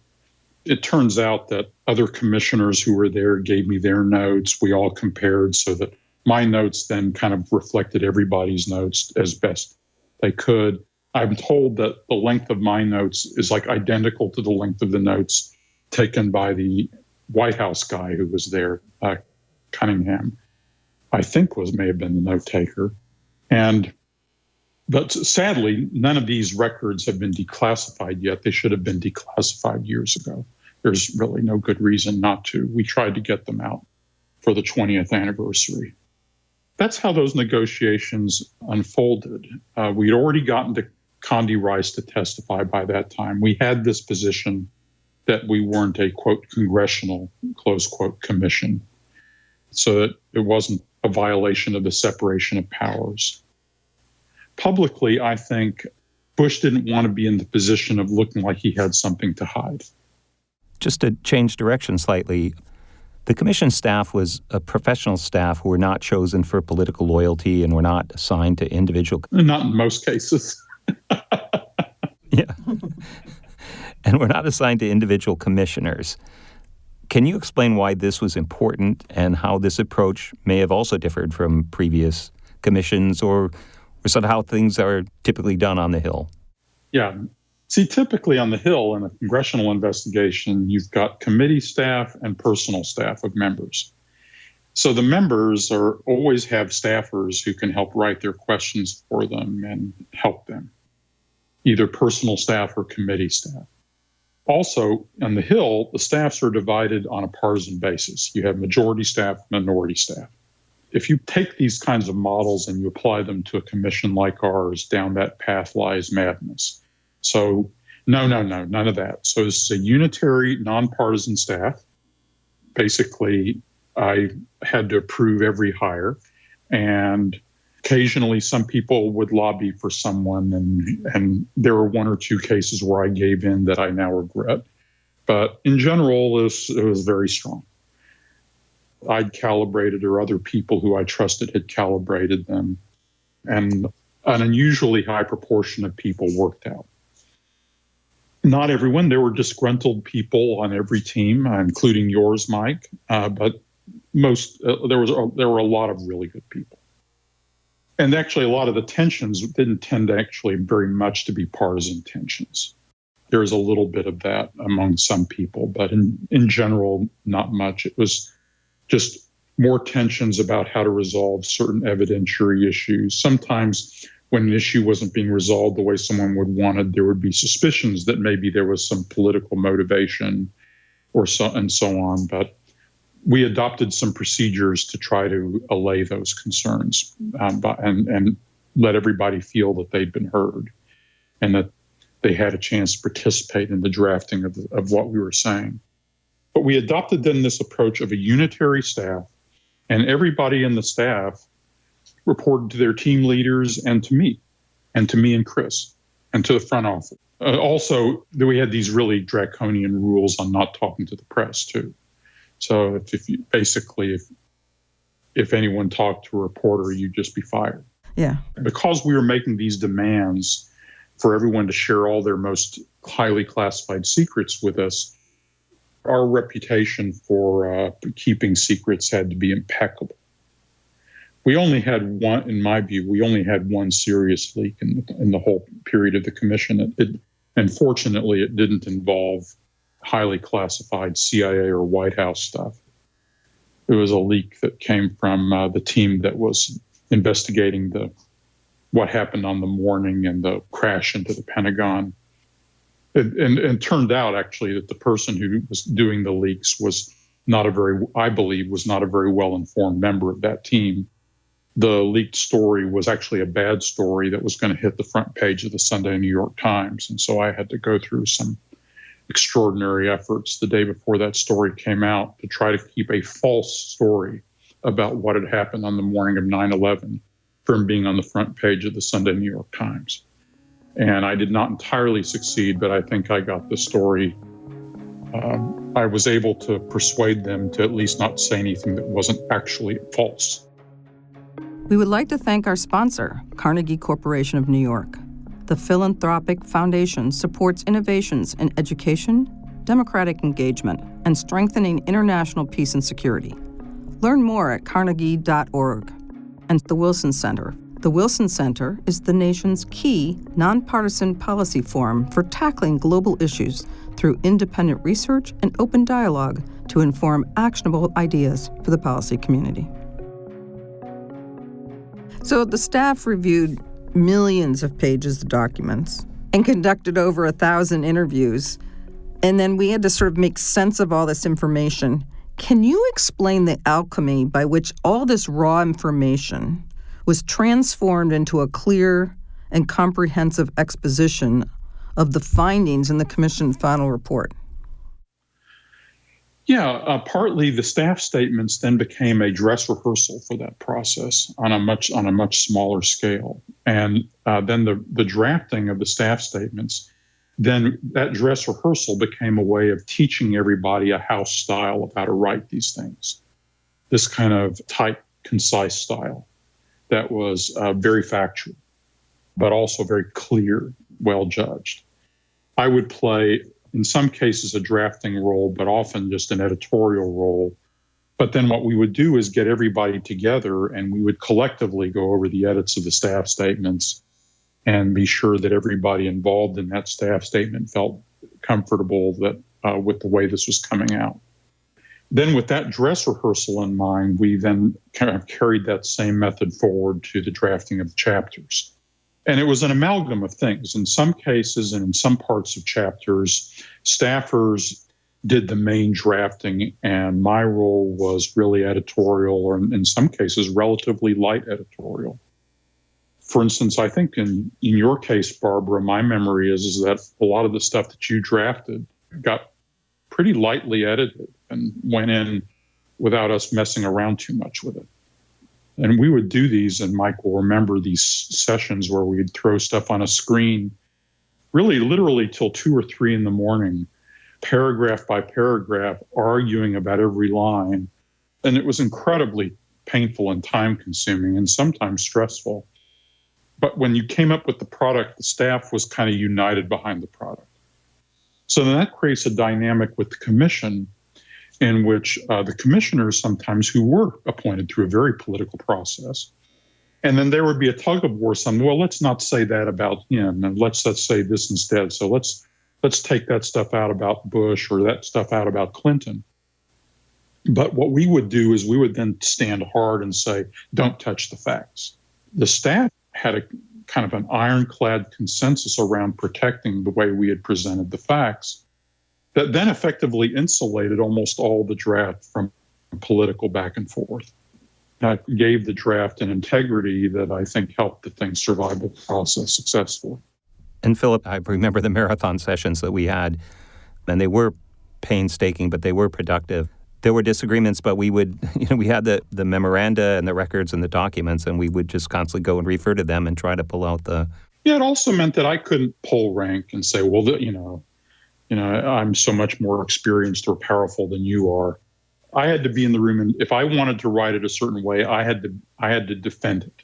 It turns out that other commissioners who were there gave me their notes. We all compared so that my notes then kind of reflected everybody's notes as best they could. I'm told that the length of my notes is like identical to the length of the notes taken by the White House guy who was there, Cunningham, I think may have been the note taker. But sadly, none of these records have been declassified yet. They should have been declassified years ago. There's really no good reason not to. We tried to get them out for the 20th anniversary. That's how those negotiations unfolded. We'd already gotten to Condi Rice to testify by that time. We had this position that we weren't a, quote, congressional, close quote, commission, so that it wasn't a violation of the separation of powers. Publicly, I think Bush didn't want to be in the position of looking like he had something to hide. Just to change direction slightly, the commission staff was a professional staff who were not chosen for political loyalty and were not assigned to individual... Not in most cases. Yeah. And were not assigned to individual commissioners. Can you explain why this was important and how this approach may have also differed from previous commissions or sort of how things are typically done on the Hill? Yeah. See, typically on the Hill in a congressional investigation, you've got committee staff and personal staff of members. So the members always have staffers who can help write their questions for them and help them, either personal staff or committee staff. Also, on the Hill, the staffs are divided on a partisan basis. You have majority staff, minority staff. If you take these kinds of models and you apply them to a commission like ours, down that path lies madness. So no, none of that. So it's a unitary, nonpartisan staff. Basically, I had to approve every hire, and occasionally some people would lobby for someone, and there were one or two cases where I gave in that I now regret. But in general, it was very strong. I'd calibrated, or other people who I trusted had calibrated them, and an unusually high proportion of people worked out. Not everyone. There were disgruntled people on every team, including yours, Mike. But there were a lot of really good people. And actually, a lot of the tensions didn't tend to actually very much to be partisan tensions. There's a little bit of that among some people, but in general, not much. It was just more tensions about how to resolve certain evidentiary issues. Sometimes when an issue wasn't being resolved the way someone would want it, there would be suspicions that maybe there was some political motivation or so on. But we adopted some procedures to try to allay those concerns and let everybody feel that they'd been heard and that they had a chance to participate in the drafting of what we were saying. But we adopted then this approach of a unitary staff, and everybody in the staff reported to their team leaders and to me and Chris, and to the front office. Also, we had these really draconian rules on not talking to the press, too. So if anyone talked to a reporter, you'd just be fired. Yeah. Because we were making these demands for everyone to share all their most highly classified secrets with us, our reputation for keeping secrets had to be impeccable. We only had one, in my view, one serious leak in the whole period of the commission. And fortunately, it didn't involve highly classified CIA or White House stuff. It was a leak that came from the team that was investigating what happened on the morning and the crash into the Pentagon. And turned out, actually, that the person who was doing the leaks was not a very well-informed member of that team. The leaked story was actually a bad story that was going to hit the front page of the Sunday New York Times. And so I had to go through some extraordinary efforts the day before that story came out to try to keep a false story about what had happened on the morning of 9/11 from being on the front page of the Sunday New York Times. And I did not entirely succeed, but I think I got the story. I was able to persuade them to at least not say anything that wasn't actually false. We would like to thank our sponsor, Carnegie Corporation of New York. The philanthropic foundation supports innovations in education, democratic engagement, and strengthening international peace and security. Learn more at carnegie.org. And the Wilson Center. The Wilson Center is the nation's key nonpartisan policy forum for tackling global issues through independent research and open dialogue to inform actionable ideas for the policy community. So the staff reviewed millions of pages of documents and conducted over 1,000 interviews. And then we had to sort of make sense of all this information, Can you explain the alchemy by which all this raw information was transformed into a clear and comprehensive exposition of the findings in the Commission's final report? Yeah, partly the staff statements then became a dress rehearsal for that process on a much smaller scale, and then the drafting of the staff statements, then that dress rehearsal became a way of teaching everybody a house style of how to write these things. This kind of tight, concise style that was very factual, but also very clear, well judged. I would play, in some cases, a drafting role, but often just an editorial role. But then what we would do is get everybody together and we would collectively go over the edits of the staff statements and be sure that everybody involved in that staff statement felt comfortable that with the way this was coming out. Then with that dress rehearsal in mind, we then kind of carried that same method forward to the drafting of the chapters. And it was an amalgam of things. In some cases and in some parts of chapters, staffers did the main drafting, and my role was really editorial, or in some cases, relatively light editorial. For instance, I think in your case, Barbara, my memory is that a lot of the stuff that you drafted got pretty lightly edited and went in without us messing around too much with it. And we would do these, and Mike will remember these sessions where we'd throw stuff on a screen, really literally till 2 or 3 in the morning, paragraph by paragraph, arguing about every line. And it was incredibly painful and time-consuming and sometimes stressful. But when you came up with the product, the staff was kind of united behind the product. So then that creates a dynamic with the commission in which the commissioners sometimes, who were appointed through a very political process, and then there would be a tug of war. Well, let's not say that about him, and let's say this instead. So let's take that stuff out about Bush or that stuff out about Clinton. But what we would do is we would then stand hard and say, don't touch the facts. The staff had a kind of an ironclad consensus around protecting the way we had presented the facts that then effectively insulated almost all the draft from political back and forth. That gave the draft an integrity that I think helped the thing survive the process successfully. And Philip, I remember the marathon sessions that we had, and they were painstaking, but they were productive. There were disagreements, but we would, we had the memoranda and the records and the documents, and we would just constantly go and refer to them and try to pull out the... Yeah, it also meant that I couldn't pull rank and say, well, I'm so much more experienced or powerful than you are. I had to be in the room, and if I wanted to write it a certain way, I had to defend it.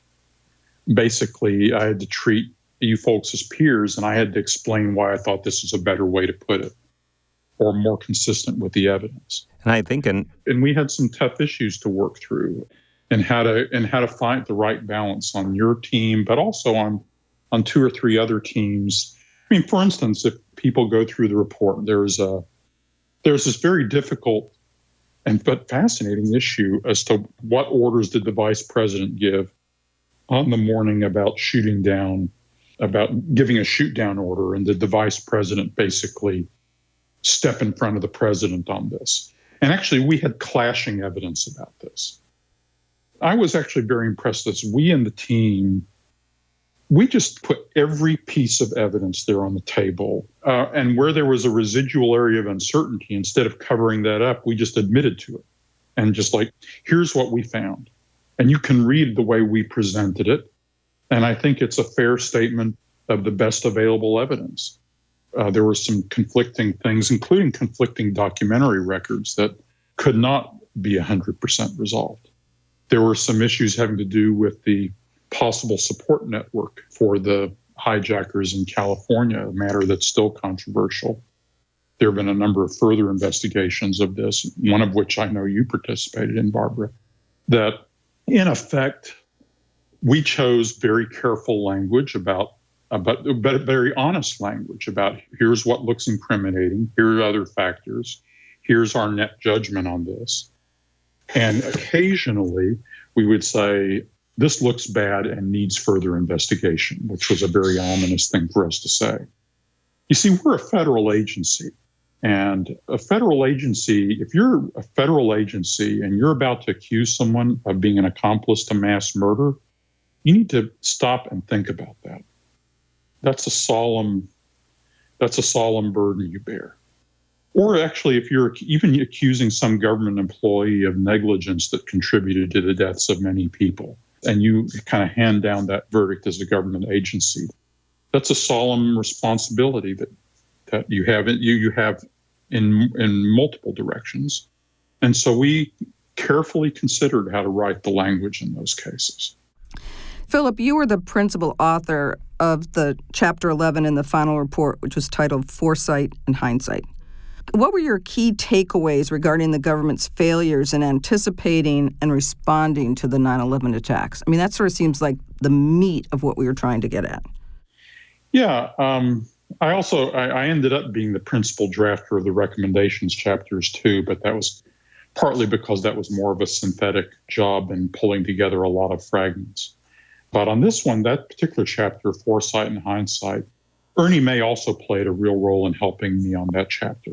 Basically, I had to treat you folks as peers, and I had to explain why I thought this was a better way to put it, or more consistent with the evidence. And I think, and we had some tough issues to work through, and how to find the right balance on your team, but also on 2 or 3 other teams. I mean, for instance, if people go through the report, there's this very difficult but fascinating issue as to what orders did the vice president give on the morning about giving a shoot down order, and did the vice president basically step in front of the president on this? And actually, we had clashing evidence about this. I was actually very impressed as we in the team, we just put every piece of evidence there on the table. And where there was a residual area of uncertainty, instead of covering that up, we just admitted to it. And just like, here's what we found. And you can read the way we presented it. And I think it's a fair statement of the best available evidence. There were some conflicting things, including conflicting documentary records that could not be 100% resolved. There were some issues having to do with the possible support network for the hijackers in California, a matter that's still controversial. There have been a number of further investigations of this, one of which I know you participated in, Barbara, that in effect, we chose very careful language but very honest language about here's what looks incriminating, here are other factors, here's our net judgment on this. And occasionally we would say, this looks bad and needs further investigation, which was a very ominous thing for us to say. You see, we're a federal agency, And a federal agency, if you're a federal agency and you're about to accuse someone of being an accomplice to mass murder, you need to stop and think about that. That's a solemn burden you bear. Or actually, if you're even accusing some government employee of negligence that contributed to the deaths of many people, and you kind of hand down that verdict as a government agency, that's a solemn responsibility that you have in multiple directions. And so we carefully considered how to write the language in those cases. Philip, you were the principal author of the Chapter 11 in the final report, which was titled Foresight and Hindsight. What were your key takeaways regarding the government's failures in anticipating and responding to the 9/11 attacks? I mean, that sort of seems like the meat of what we were trying to get at. Yeah. I ended up being the principal drafter of the recommendations chapters too, but that was partly because that was more of a synthetic job and pulling together a lot of fragments. But on this one, that particular chapter, Foresight and Hindsight, Ernie May also played a real role in helping me on that chapter.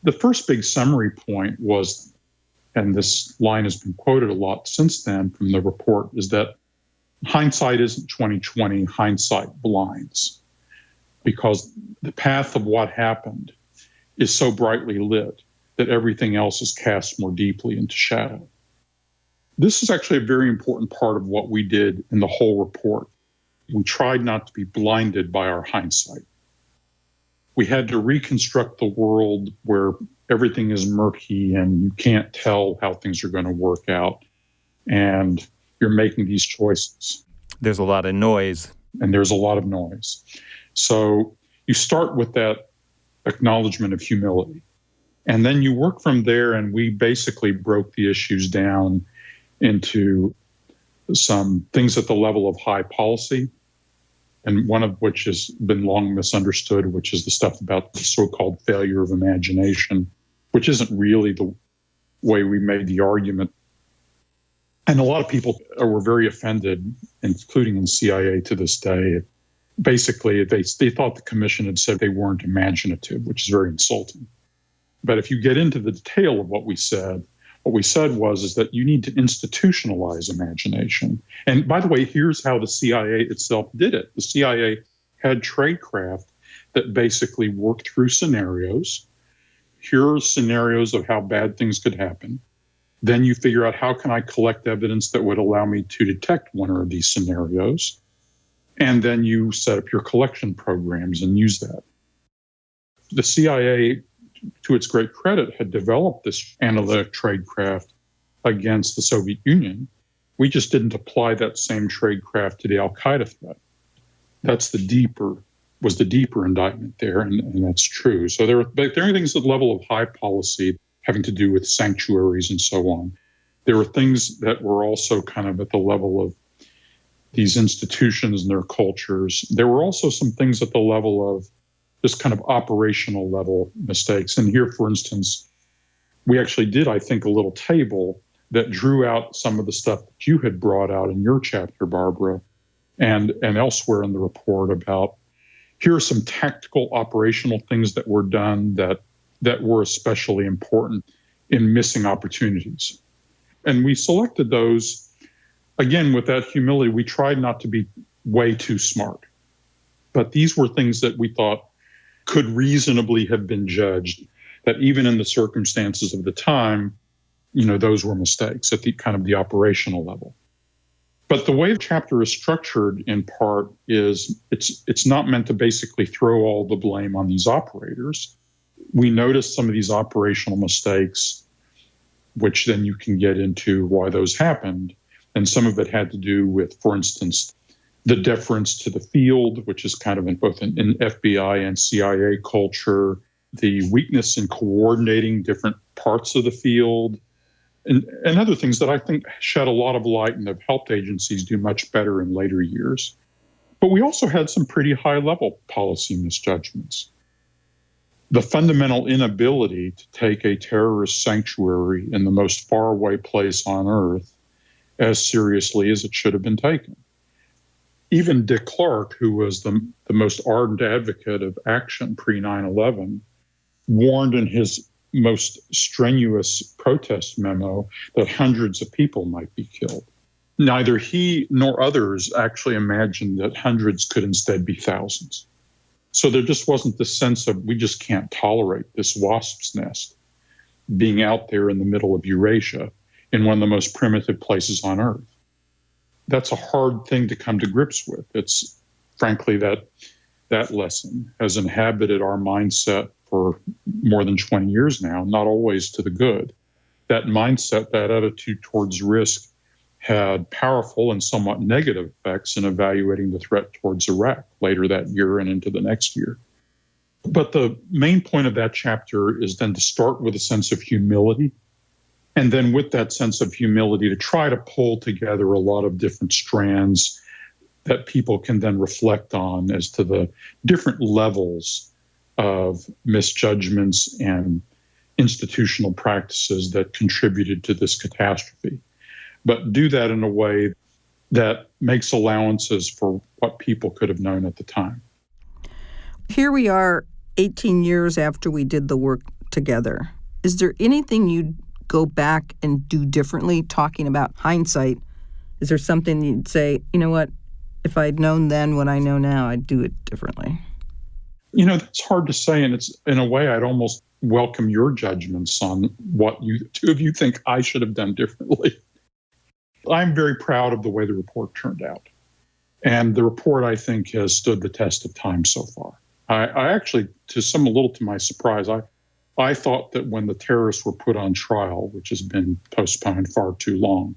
The first big summary point was, and this line has been quoted a lot since then from the report, is that hindsight isn't 20/20, hindsight blinds. Because the path of what happened is so brightly lit that everything else is cast more deeply into shadow. This is actually a very important part of what we did in the whole report. We tried not to be blinded by our hindsight. We had to reconstruct the world where everything is murky and you can't tell how things are going to work out. And you're making these choices. There's a lot of noise. And there's a lot of noise. So you start with that acknowledgement of humility. And then you work from there, and we basically broke the issues down into some things at the level of high policy, and one of which has been long misunderstood, which is the stuff about the so-called failure of imagination, which isn't really the way we made the argument. And a lot of people were very offended, including in CIA to this day. Basically, they thought the commission had said they weren't imaginative, which is very insulting. But if you get into the detail of what we said was that you need to institutionalize imagination. And by the way, here's how the CIA itself did it. The CIA had tradecraft that basically worked through scenarios. Here are scenarios of how bad things could happen. Then you figure out, how can I collect evidence that would allow me to detect one of these scenarios? And then you set up your collection programs and use that. The CIA, to its great credit, had developed this analytic tradecraft against the Soviet Union. We just didn't apply that same tradecraft to the Al-Qaeda threat. That's the deeper indictment there, and that's true. So there are things at the level of high policy having to do with sanctuaries and so on. There were things that were also kind of at the level of these institutions and their cultures. There were also some things at the level of just kind of operational level mistakes. And here, for instance, we actually did, I think, a little table that drew out some of the stuff that you had brought out in your chapter, Barbara, and elsewhere in the report about, here are some tactical operational things that were done that were especially important in missing opportunities. And we selected those, again, with that humility. We tried not to be way too smart. But these were things that we thought could reasonably have been judged, that even in the circumstances of the time, those were mistakes at the kind of the operational level. But the way the chapter is structured, in part, is it's not meant to basically throw all the blame on these operators. We noticed some of these operational mistakes, which then you can get into why those happened. And some of it had to do with, for instance, the deference to the field, which is kind of in both in FBI and CIA culture, the weakness in coordinating different parts of the field, and other things that I think shed a lot of light and have helped agencies do much better in later years. But we also had some pretty high-level policy misjudgments. The fundamental inability to take a terrorist sanctuary in the most faraway place on Earth as seriously as it should have been taken. Even Dick Clark, who was the most ardent advocate of action pre-9/11, warned in his most strenuous protest memo that hundreds of people might be killed. Neither he nor others actually imagined that hundreds could instead be thousands. So there just wasn't the sense of, we just can't tolerate this wasp's nest being out there in the middle of Eurasia in one of the most primitive places on Earth. That's a hard thing to come to grips with. It's frankly that lesson has inhabited our mindset for more than 20 years now, not always to the good. That mindset, that attitude towards risk had powerful and somewhat negative effects in evaluating the threat towards Iraq later that year and into the next year. But the main point of that chapter is then to start with a sense of humility, and then with that sense of humility to try to pull together a lot of different strands that people can then reflect on as to the different levels of misjudgments and institutional practices that contributed to this catastrophe. But do that in a way that makes allowances for what people could have known at the time. Here we are 18 years after we did the work together. Is there anything you'd go back and do differently, talking about hindsight? Is there something you'd say, you know what, if I'd known then what I know now, I'd do it differently? You know, that's hard to say, and it's in a way I'd almost welcome your judgments on what you two of you think I should have done differently. I'm very proud of the way the report turned out. And the report, I think, has stood the test of time so far. I actually, a little to my surprise, I thought that when the terrorists were put on trial, which has been postponed far too long,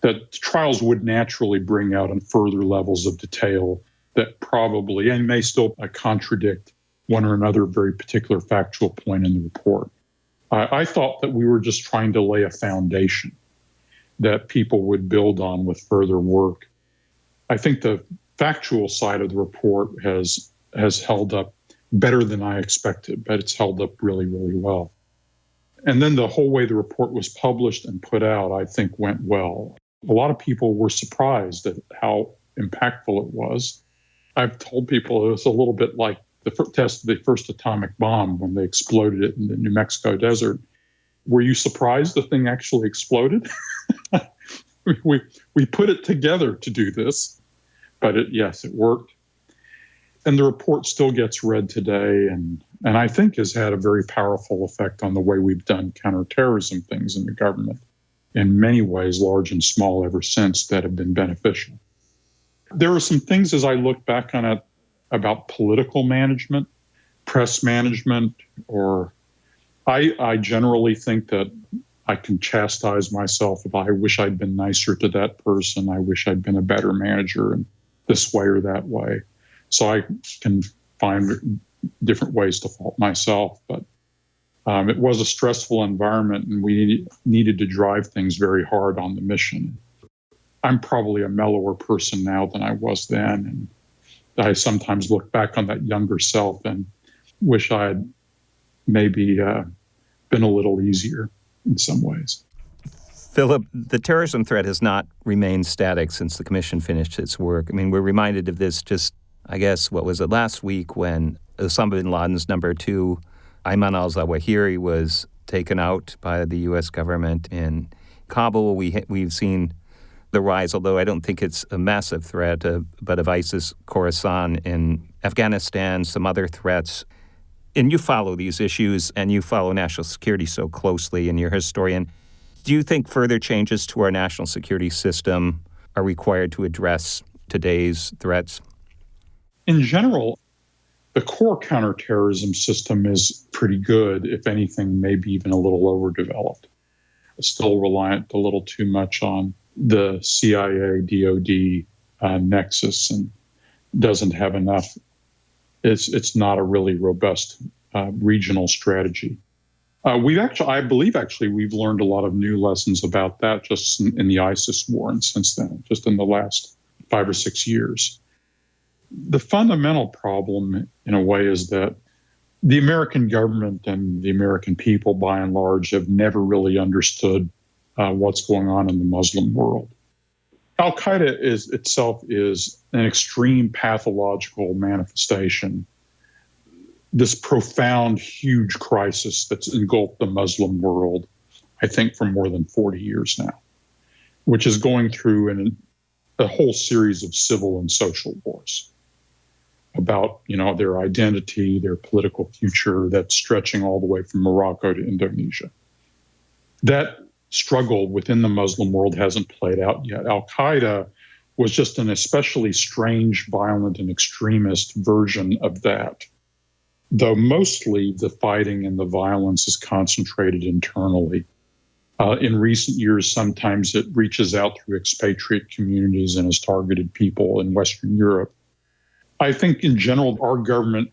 that trials would naturally bring out on further levels of detail that probably, and may still contradict one or another very particular factual point in the report. I thought that we were just trying to lay a foundation that people would build on with further work. I think the factual side of the report has held up better than I expected, but it's held up really, really well. And then the whole way the report was published and put out, I think, went well. A lot of people were surprised at how impactful it was. I've told people it was a little bit like the test of the first atomic bomb when they exploded it in the New Mexico desert. Were you surprised the thing actually exploded? We put it together to do this, but yes, it worked. And the report still gets read today and I think has had a very powerful effect on the way we've done counterterrorism things in the government. In many ways, large and small ever since, that have been beneficial. There are some things as I look back on it about political management, press management, or I generally think that I can chastise myself if I wish I'd been nicer to that person. I wish I'd been a better manager in this way or that way. So I can find different ways to fault myself. But it was a stressful environment, and we needed to drive things very hard on the mission. I'm probably a mellower person now than I was then. And I sometimes look back on that younger self and wish I had maybe been a little easier in some ways. Philip, the terrorism threat has not remained static since the commission finished its work. I mean, we're reminded of this just, I guess, what was it, last week when Osama bin Laden's number 2, Ayman al-Zawahiri, was taken out by the U.S. government in Kabul. We've seen the rise, although I don't think it's a massive threat, but of ISIS Khorasan in Afghanistan, some other threats. And you follow these issues, and you follow national security so closely, and you're a historian. Do you think further changes to our national security system are required to address today's threats? In general, the core counterterrorism system is pretty good, if anything, maybe even a little overdeveloped. It's still reliant a little too much on the CIA, DOD nexus, and doesn't have enough. It's not a really robust regional strategy. I believe we've learned a lot of new lessons about that just in the ISIS war and since then, just in the last 5 or 6 years. The fundamental problem, in a way, is that the American government and the American people, by and large, have never really understood what's going on in the Muslim world. Al-Qaeda is an extreme pathological manifestation this profound, huge crisis that's engulfed the Muslim world, I think, for more than 40 years now, which is going through a whole series of civil and social wars about, their identity, their political future, that's stretching all the way from Morocco to Indonesia. That struggle within the Muslim world hasn't played out yet. Al-Qaeda was just an especially strange, violent, and extremist version of that, though mostly the fighting and the violence is concentrated internally. In recent years, sometimes it reaches out through expatriate communities and has targeted people in Western Europe. I think in general, our government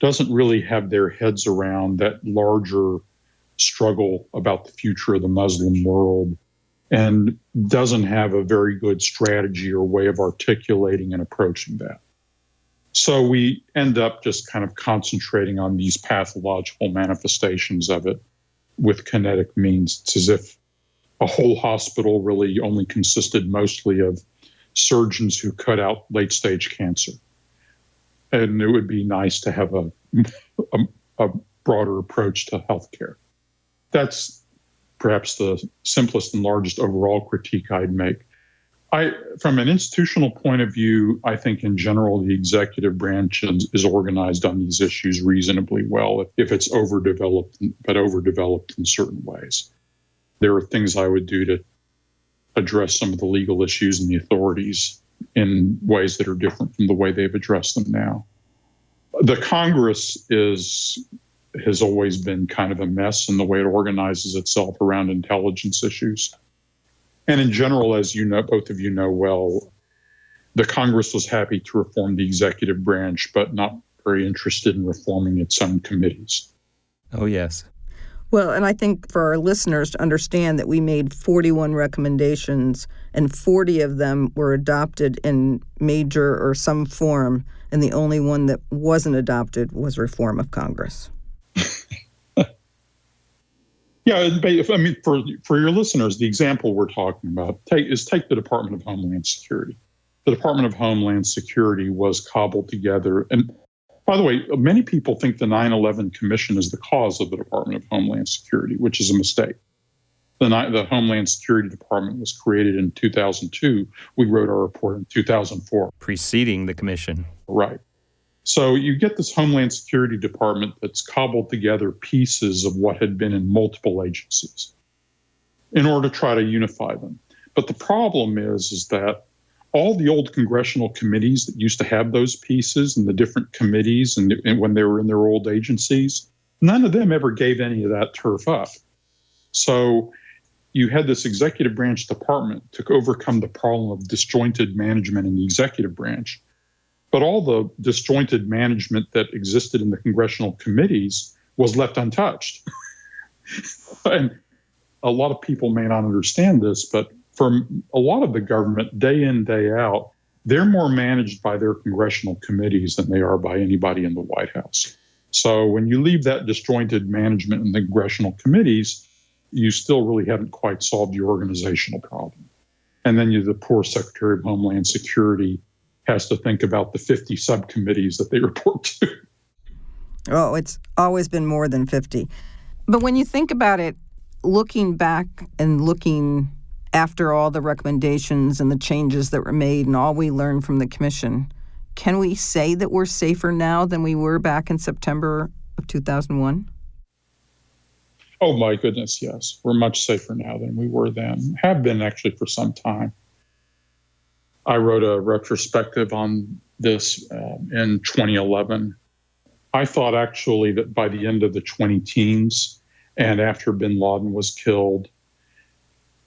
doesn't really have their heads around that larger struggle about the future of the Muslim world and doesn't have a very good strategy or way of articulating and approaching that. So we end up just kind of concentrating on these pathological manifestations of it with kinetic means. It's as if a whole hospital really only consisted mostly of surgeons who cut out late-stage cancer. And it would be nice to have a broader approach to healthcare. That's perhaps the simplest and largest overall critique I'd make. From an institutional point of view, I think in general the executive branch is organized on these issues reasonably well if it's overdeveloped in certain ways. There are things I would do to address some of the legal issues and the authorities in ways that are different from the way they've addressed them now. The Congress has always been kind of a mess in the way it organizes itself around intelligence issues. And in general, as you know, both of you know well, the Congress was happy to reform the executive branch, but not very interested in reforming its own committees. Oh, yes. Well, and I think for our listeners to understand that we made 41 recommendations and 40 of them were adopted in major or some form, and the only one that wasn't adopted was reform of Congress. Yeah, I mean, for your listeners, the example we're talking about take the Department of Homeland Security. The Department of Homeland Security was cobbled together. And by the way, many people think the 9/11 Commission is the cause of the Department of Homeland Security, which is a mistake. The Homeland Security Department was created in 2002. We wrote our report in 2004. Preceding the commission. Right. So you get this Homeland Security Department that's cobbled together pieces of what had been in multiple agencies in order to try to unify them. But the problem is that all the old congressional committees that used to have those pieces and the different committees and when they were in their old agencies, none of them ever gave any of that turf up. So you had this executive branch department to overcome the problem of disjointed management in the executive branch. But all the disjointed management that existed in the congressional committees was left untouched. And a lot of people may not understand this, but for a lot of the government, day in, day out, they're more managed by their congressional committees than they are by anybody in the White House. So when you leave that disjointed management in the congressional committees, you still really haven't quite solved your organizational problem. And then the poor Secretary of Homeland Security has to think about the 50 subcommittees that they report to. Oh, it's always been more than 50. But when you think about it, looking back and looking after all the recommendations and the changes that were made and all we learned from the commission, can we say that we're safer now than we were back in September of 2001? Oh, my goodness, yes. We're much safer now than we were then. Have been actually for some time. I wrote a retrospective on this in 2011. I thought actually that by the end of the 20-teens and after bin Laden was killed,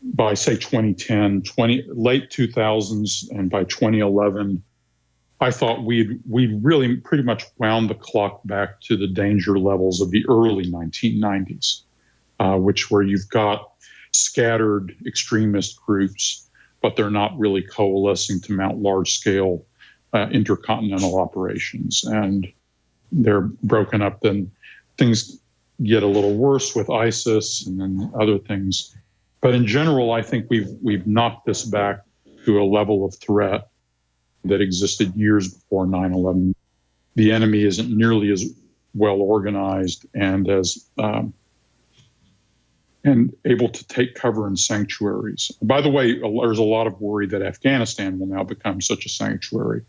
by say 2010, late 2000s, and by 2011, I thought we'd really pretty much wound the clock back to the danger levels of the early 1990s, where you've got scattered extremist groups, but they're not really coalescing to mount large-scale intercontinental operations. And they're broken up, then things get a little worse with ISIS and then other things. But in general, I think we've knocked this back to a level of threat that existed years before 9/11. The enemy isn't nearly as well organized and as and able to take cover in sanctuaries. By the way, there's a lot of worry that Afghanistan will now become such a sanctuary.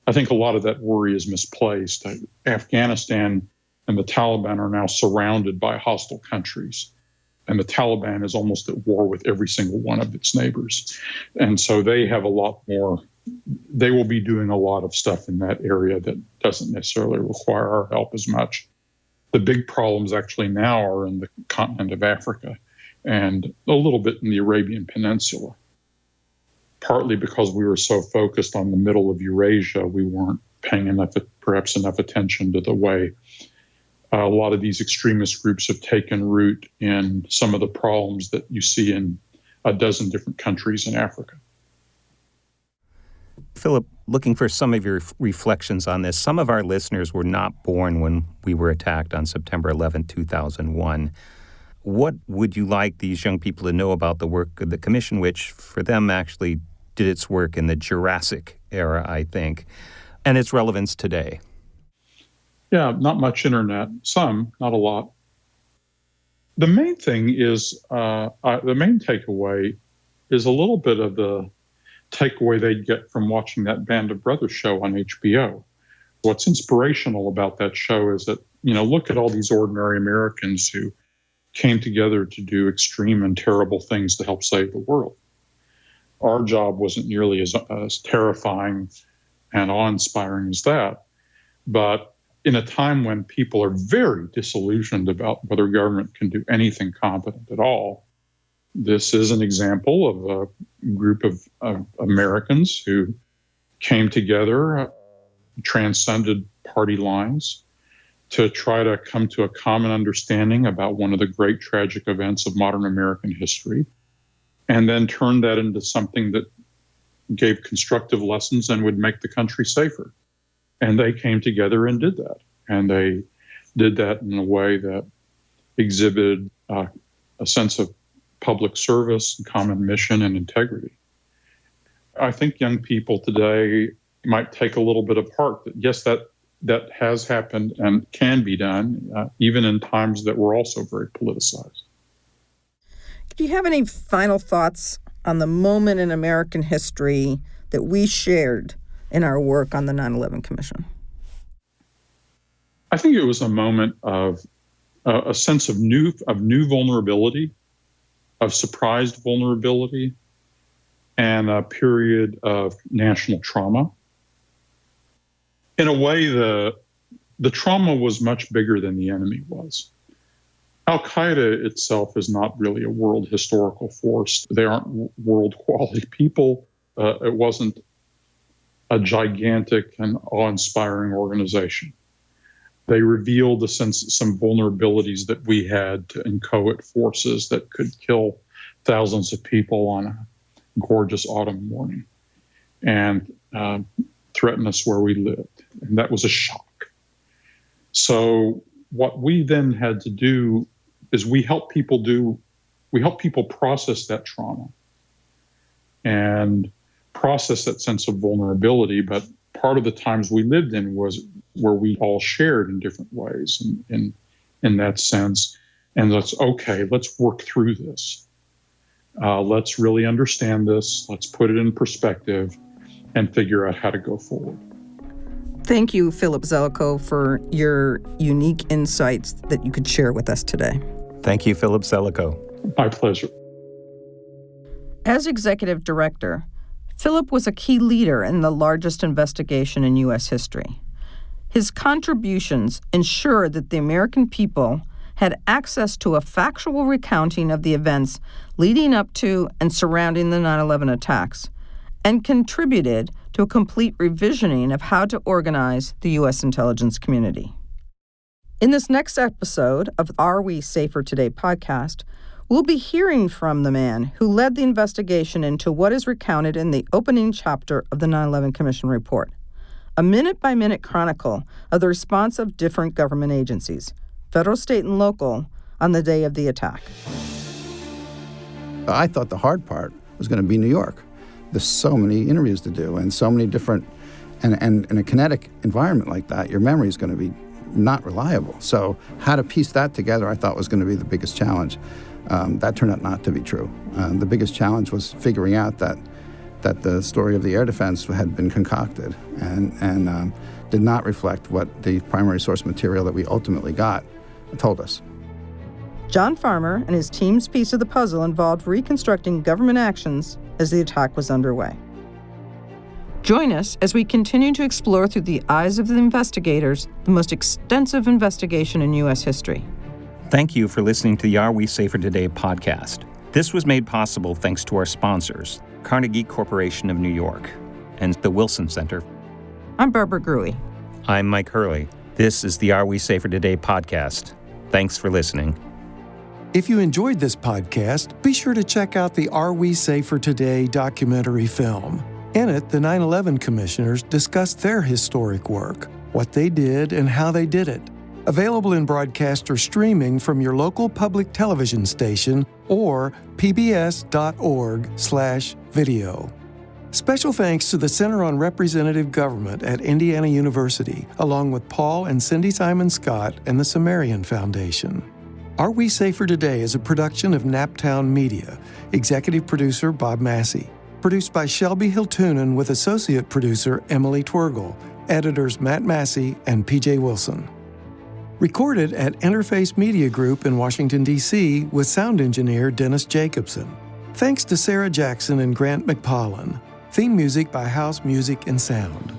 I think a lot of that worry is misplaced. Afghanistan and the Taliban are now surrounded by hostile countries. And the Taliban is almost at war with every single one of its neighbors. And so they have a lot more, they will be doing a lot of stuff in that area that doesn't necessarily require our help as much. The big problems actually now are in the continent of Africa and a little bit in the Arabian Peninsula. Partly because we were so focused on the middle of Eurasia, we weren't paying perhaps enough attention to the way a lot of these extremist groups have taken root in some of the problems that you see in a dozen different countries in Africa. Philip, looking for some of your reflections on this. Some of our listeners were not born when we were attacked on September 11, 2001. What would you like these young people to know about the work of the Commission, which for them actually did its work in the Jurassic era, I think, and its relevance today? Yeah, not much internet. Some, not a lot. The main thing is, the main takeaway is a little bit of the takeaway they'd get from watching that Band of Brothers show on HBO. What's inspirational about that show is that, look at all these ordinary Americans who came together to do extreme and terrible things to help save the world. Our job wasn't nearly as terrifying and awe-inspiring as that. But in a time when people are very disillusioned about whether government can do anything competent at all, this is an example of a group of Americans who came together, transcended party lines, to try to come to a common understanding about one of the great tragic events of modern American history, and then turned that into something that gave constructive lessons and would make the country safer. And they came together and did that. And they did that in a way that exhibited a sense of public service, common mission, and integrity. I think young people today might take a little bit of heart that, yes, that has happened and can be done, even in times that were also very politicized. Do you have any final thoughts on the moment in American history that we shared in our work on the 9/11 Commission? I think it was a moment of a sense of new vulnerability, of surprised vulnerability, and a period of national trauma. In a way, the trauma was much bigger than the enemy was. Al-Qaeda itself is not really a world historical force. They aren't world-quality people. It wasn't a gigantic and awe-inspiring organization. They revealed some vulnerabilities that we had to inchoate forces that could kill thousands of people on a gorgeous autumn morning and threaten us where we lived. And that was a shock. So what we then had to do is we help people process that trauma and process that sense of vulnerability. But part of the times we lived in was where we all shared in different ways in that sense. And let's work through this. Let's really understand this. Let's put it in perspective and figure out how to go forward. Thank you, Philip Zelikow, for your unique insights that you could share with us today. Thank you, Philip Zelikow. My pleasure. As executive director, Philip was a key leader in the largest investigation in U.S. history. His contributions ensured that the American people had access to a factual recounting of the events leading up to and surrounding the 9/11 attacks, and contributed to a complete revisioning of how to organize the U.S. intelligence community. In this next episode of Are We Safer Today podcast, we'll be hearing from the man who led the investigation into what is recounted in the opening chapter of the 9/11 Commission report, a minute-by-minute chronicle of the response of different government agencies, federal, state, and local, on the day of the attack. I thought the hard part was going to be New York. There's so many interviews to do and so many different, and in a kinetic environment like that, your memory is going to be not reliable. So how to piece that together, I thought was going to be the biggest challenge. That turned out not to be true. The biggest challenge was figuring out that the story of the air defense had been concocted and did not reflect what the primary source material that we ultimately got told us. John Farmer and his team's piece of the puzzle involved reconstructing government actions as the attack was underway. Join us as we continue to explore through the eyes of the investigators the most extensive investigation in U.S. history. Thank you for listening to the Are We Safer Today podcast. This was made possible thanks to our sponsors, Carnegie Corporation of New York and the Wilson Center. I'm Barbara Gruey. I'm Mike Hurley. This is the Are We Safer Today podcast. Thanks for listening. If you enjoyed this podcast, be sure to check out the Are We Safer Today documentary film. In it, the 9/11 commissioners discuss their historic work, what they did and how they did it. Available in broadcast or streaming from your local public television station or pbs.org/video. Special thanks to the Center on Representative Government at Indiana University, along with Paul and Cindy Simon Scott and the Sumerian Foundation. Are We Safer Today is a production of Naptown Media. Executive producer Bob Massey. Produced by Shelby Hiltunen with associate producer Emily Twergle. Editors Matt Massey and PJ Wilson. Recorded at Interface Media Group in Washington, D.C. with sound engineer Dennis Jacobson. Thanks to Sarah Jackson and Grant McPollen. Theme music by House Music and Sound.